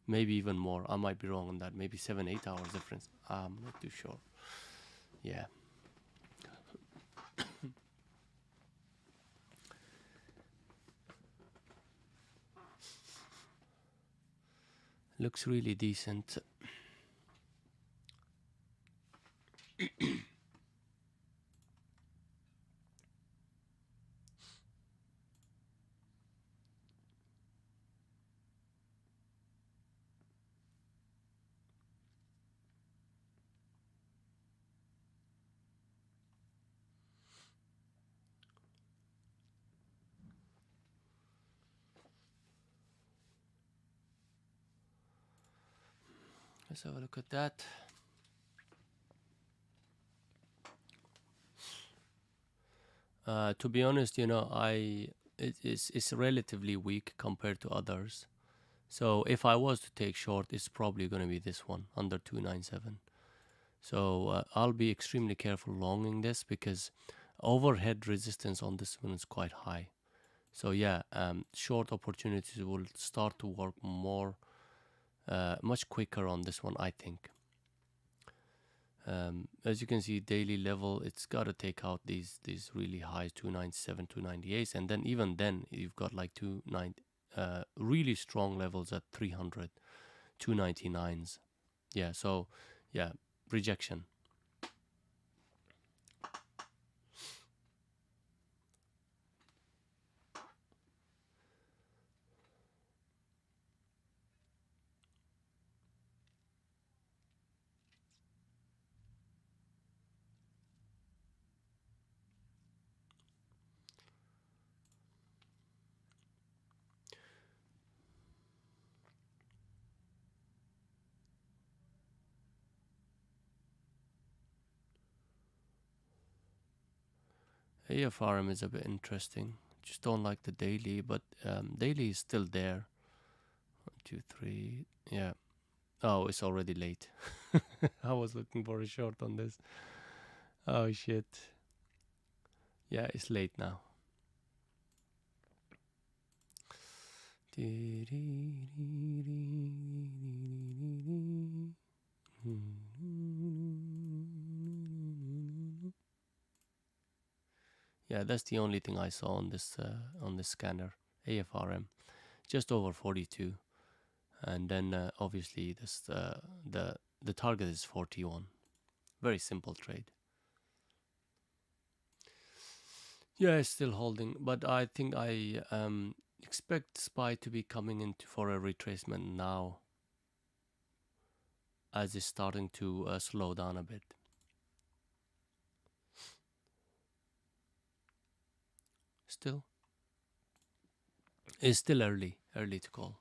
Maybe even more. I might be wrong on that. Maybe 7-8 hours difference. I'm not too sure. Yeah. Looks really decent. Let's have a look at that. To be honest, you know, it's relatively weak compared to others. So if I was to take short, it's probably going to be this one under 297. So I'll be extremely careful longing this because overhead resistance on this one is quite high. So yeah, short opportunities will start to work more, much quicker on this one, I think. As you can see, daily level, it's got to take out these really high 297, 298s, and then even then you've got like 290, really strong levels at 300, 299s. Yeah, so yeah, rejection. AFRM is a bit interesting. Just don't like the daily, but daily is still there. 1, 2, 3. Yeah. Oh, it's already late. I was looking for a short on this. Oh shit. Yeah, it's late now. Yeah, that's the only thing I saw on this scanner. AFRM, just over 42, and then obviously this the target is 41. Very simple trade. Yeah, it's still holding, but I think I expect SPY to be coming in for a retracement now, as it's starting to slow down a bit. Still, it's still early to call.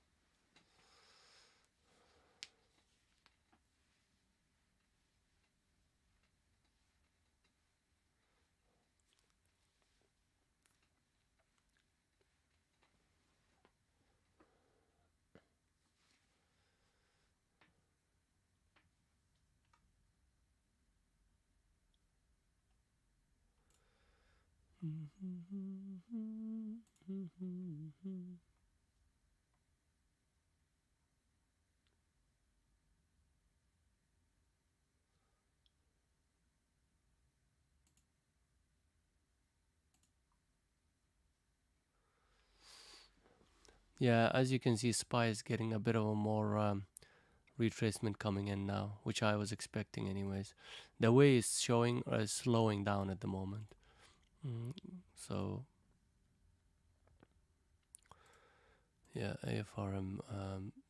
Yeah, as you can see, SPY is getting a bit of a more retracement coming in now, which I was expecting anyways. The way it's showing is slowing down at the moment. So yeah, AFRM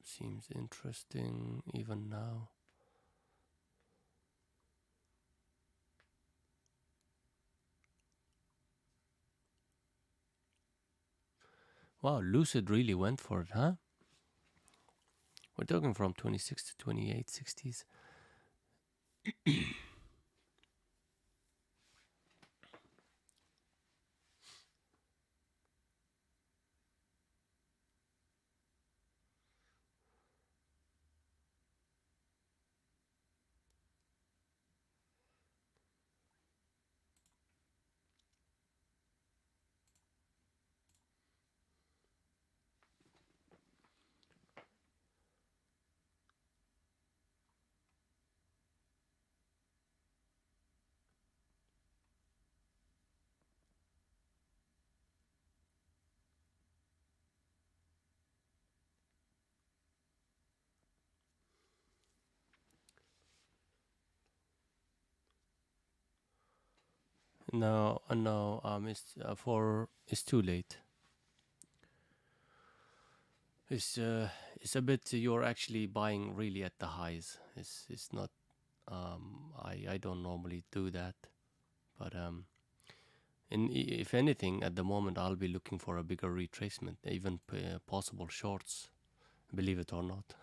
seems interesting even now. Wow, Lucid really went for it, huh? We're talking from 26 to 28, 60s. No, it's too late. It's a bit, you're actually buying really at the highs. It's not. I don't normally do that, but if anything, at the moment I'll be looking for a bigger retracement, even possible shorts. Believe it or not.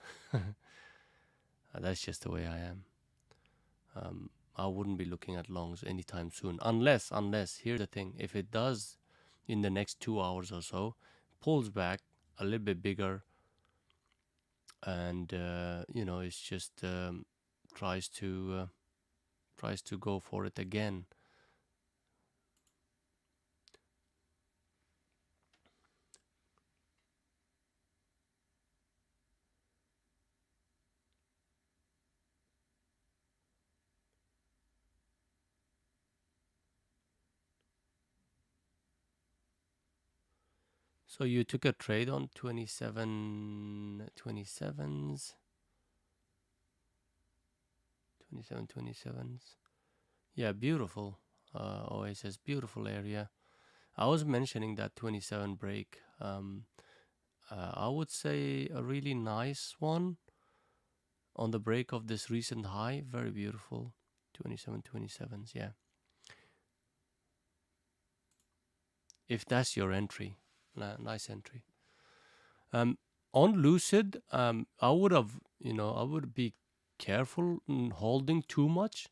That's just the way I am. I wouldn't be looking at longs anytime soon, unless here's the thing: if it does in the next 2 hours or so, pulls back a little bit bigger, and it's just tries to go for it again. So you took a trade on 27s, 27s. Yeah, beautiful. Oasis, beautiful area. I was mentioning that 27 break. I would say a really nice one on the break of this recent high. Very beautiful. 27s, yeah. If that's your entry, nice entry. On Lucid, I would be careful in holding too much.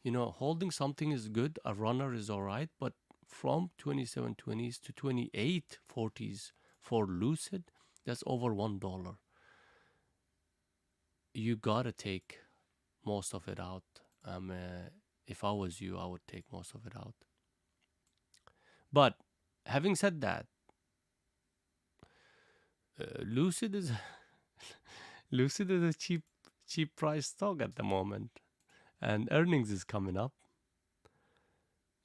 Holding something is good. A runner is all right, but from 27.20s to 28.40s for Lucid, that's over $1. You gotta take most of it out. If I was you, I would take most of it out. But having said that, Lucid is a cheap price stock at the moment, and earnings is coming up.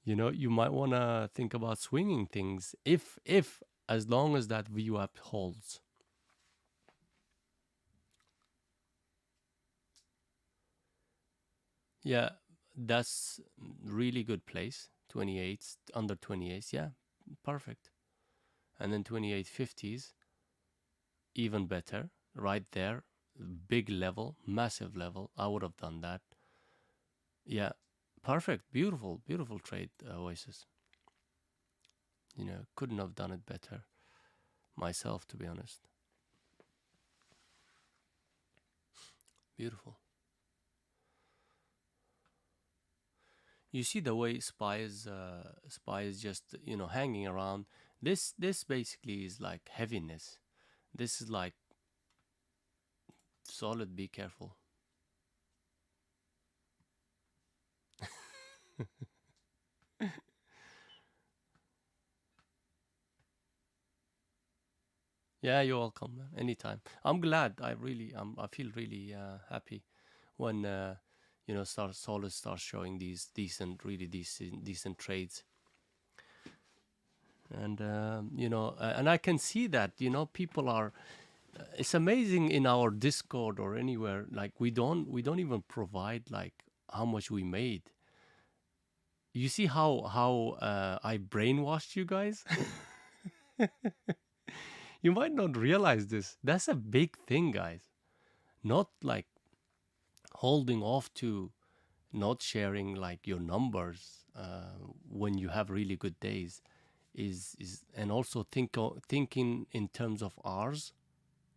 You might want to think about swinging things if as long as that VWAP holds. Yeah, that's really good place. 28s, under 28s, yeah, perfect. And then 28.50s, even better, right there, big level, massive level. I would have done that. Yeah, perfect, beautiful trade, Oasis. Couldn't have done it better myself, to be honest. Beautiful. You see the way SPY is just hanging around. This basically is like heaviness. This is like solid. Be careful. Yeah, you're welcome. Anytime. I'm glad. I feel really happy when Solid starts showing these really decent trades. And and I can see that people are. It's amazing in our Discord or anywhere. Like we don't even provide like how much we made. You see how I brainwashed you guys. You might not realize this. That's a big thing, guys. Not like holding off to not sharing like your numbers when you have really good days is and also thinking in terms of R's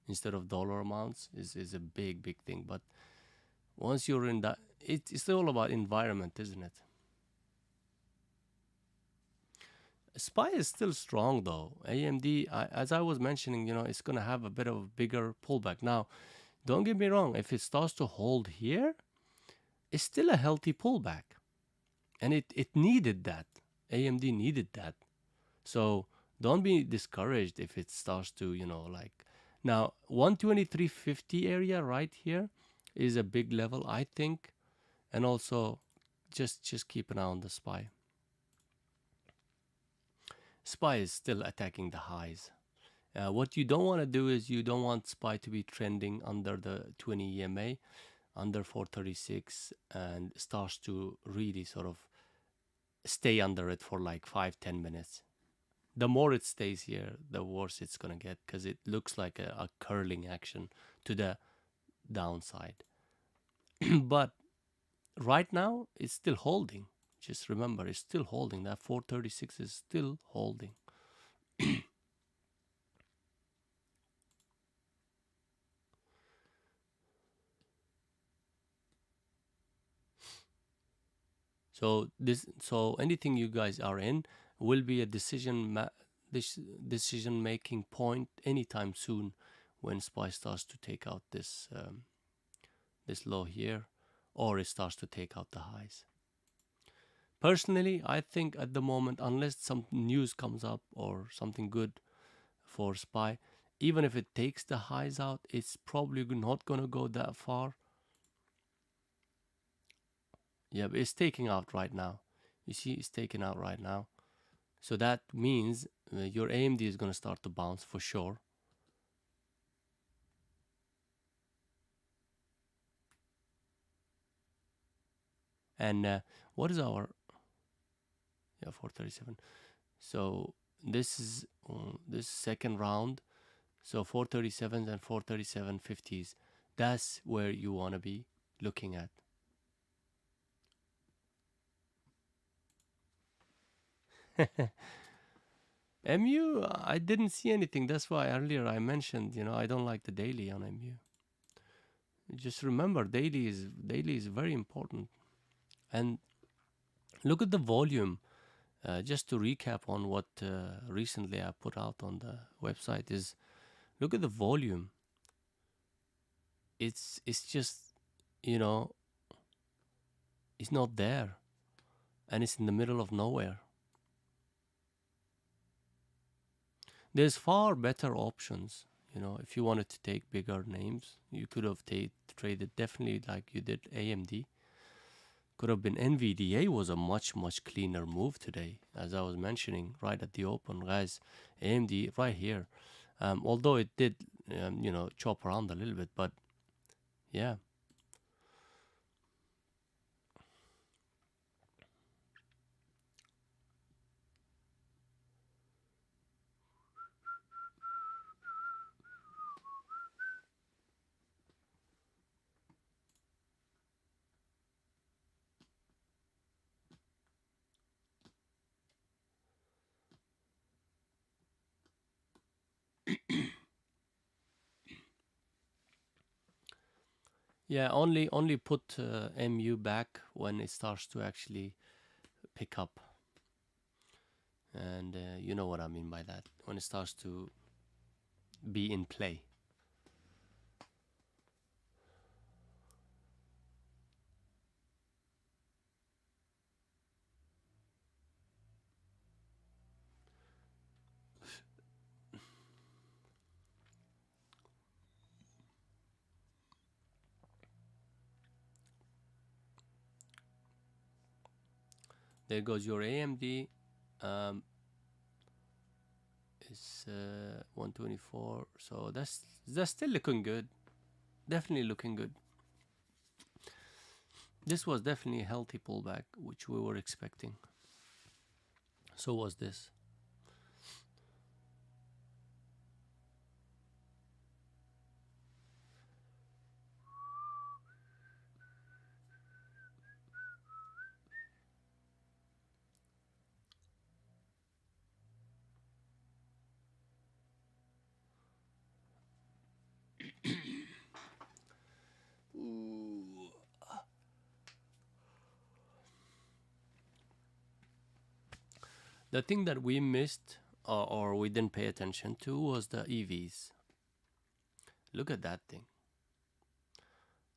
instead of dollar amounts is a big thing. But once you're in that, it's all about environment, isn't it? SPY is still strong though. AMD, as I was mentioning, it's gonna have a bit of a bigger pullback. Now, don't get me wrong, if it starts to hold here, it's still a healthy pullback. And it needed that. AMD needed that. So don't be discouraged if it starts to, like now 123.50 area right here is a big level, I think. And also just keep an eye on the SPY. SPY is still attacking the highs. What you don't want to do is you don't want SPY to be trending under the 20 EMA, under 436, and starts to really sort of stay under it for like 5-10 minutes. The more it stays here, the worse it's going to get, because it looks like a curling action to the downside. But right now, it's still holding. Just remember, it's still holding. That 436 is still holding. So anything you guys are in will be a this decision making point anytime soon when SPY starts to take out this this low here, or it starts to take out the highs. Personally, I think at the moment, unless some news comes up or something good for SPY, even if it takes the highs out, it's probably not going to go that far. Yeah, but it's taking out right now. You see, it's taking out right now. So that means your AMD is going to start to bounce for sure. And what is our... Yeah, 437. So this is this second round. So 437s and 437.50s. That's where you want to be looking at. MU, I didn't see anything. That's why earlier I mentioned, I don't like the daily on MU. Just remember, daily is very important. And look at the volume. Just to recap on what recently I put out on the website is, look at the volume. It's just, it's not there, and it's in the middle of nowhere. There's far better options. If you wanted to take bigger names, you could have traded definitely like you did AMD. Could have been NVDA was a much cleaner move today, as I was mentioning right at the open, guys. AMD right here, although it did chop around a little bit, but yeah. Yeah, only put MU back when it starts to actually pick up. And you know what I mean by that. When it starts to be in play. There goes your AMD. It's 124. So that's still looking good. Definitely looking good. This was definitely a healthy pullback, which we were expecting. So was this. The thing that we missed or we didn't pay attention to was the EVs. Look at that thing.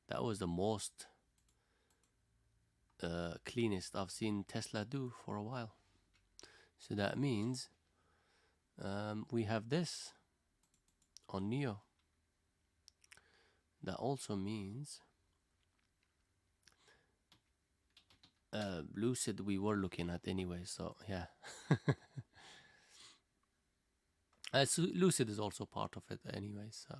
That was the most cleanest I've seen Tesla do for a while. So that means we have this on NIO. That also means Lucid we were looking at anyway, so yeah. So Lucid is also part of it anyway, so.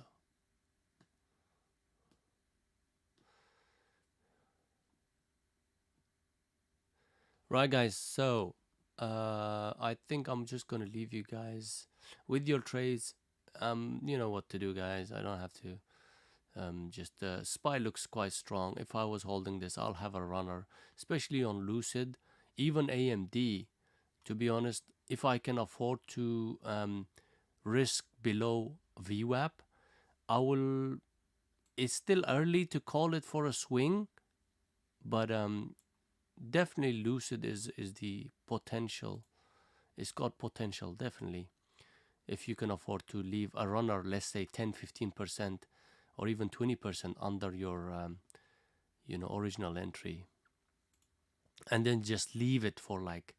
Right, guys, so I think I'm just gonna leave you guys with your trades. You know what to do, guys. I don't have to. Just SPY looks quite strong. If I was holding this, I'll have a runner, especially on Lucid, even AMD. To be honest, if I can afford to risk below VWAP, I will. It's still early to call it for a swing, but definitely Lucid is the potential. It's got potential, definitely. If you can afford to leave a runner, let's say 10-15% or even 20% under your original entry, and then just leave it for like,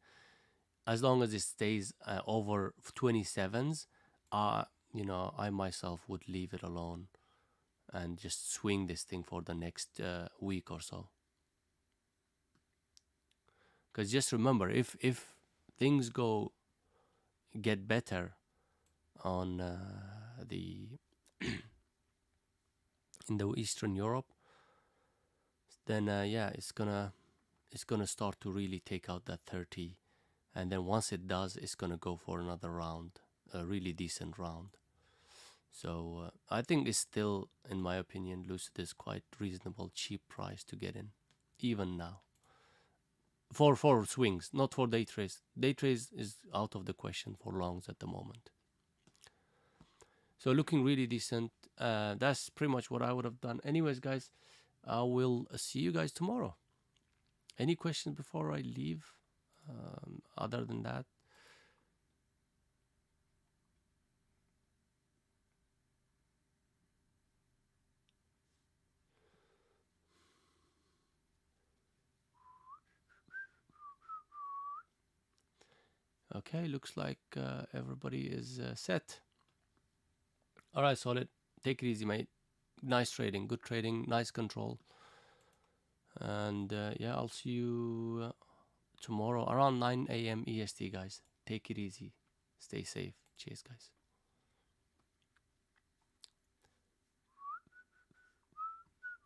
as long as it stays over 27s, I myself would leave it alone and just swing this thing for the next week or so. Because just remember, if things get better on the in the Eastern Europe, then it's gonna start to really take out that 30, and then once it does, it's gonna go for another round, a really decent round. So I think it's still, in my opinion, Lucid is quite reasonable, cheap price to get in, even now. For swings, not for day trades. Day trades is out of the question for longs at the moment. So looking really decent. That's pretty much what I would have done. Anyways, guys, I will see you guys tomorrow. Any questions before I leave? Other than that, okay, looks like everybody is set. All right, solid. Take it easy, mate. Nice trading, good trading, nice control. And yeah, I'll see you tomorrow around 9 a.m. EST, guys. Take it easy. Stay safe. Cheers, guys.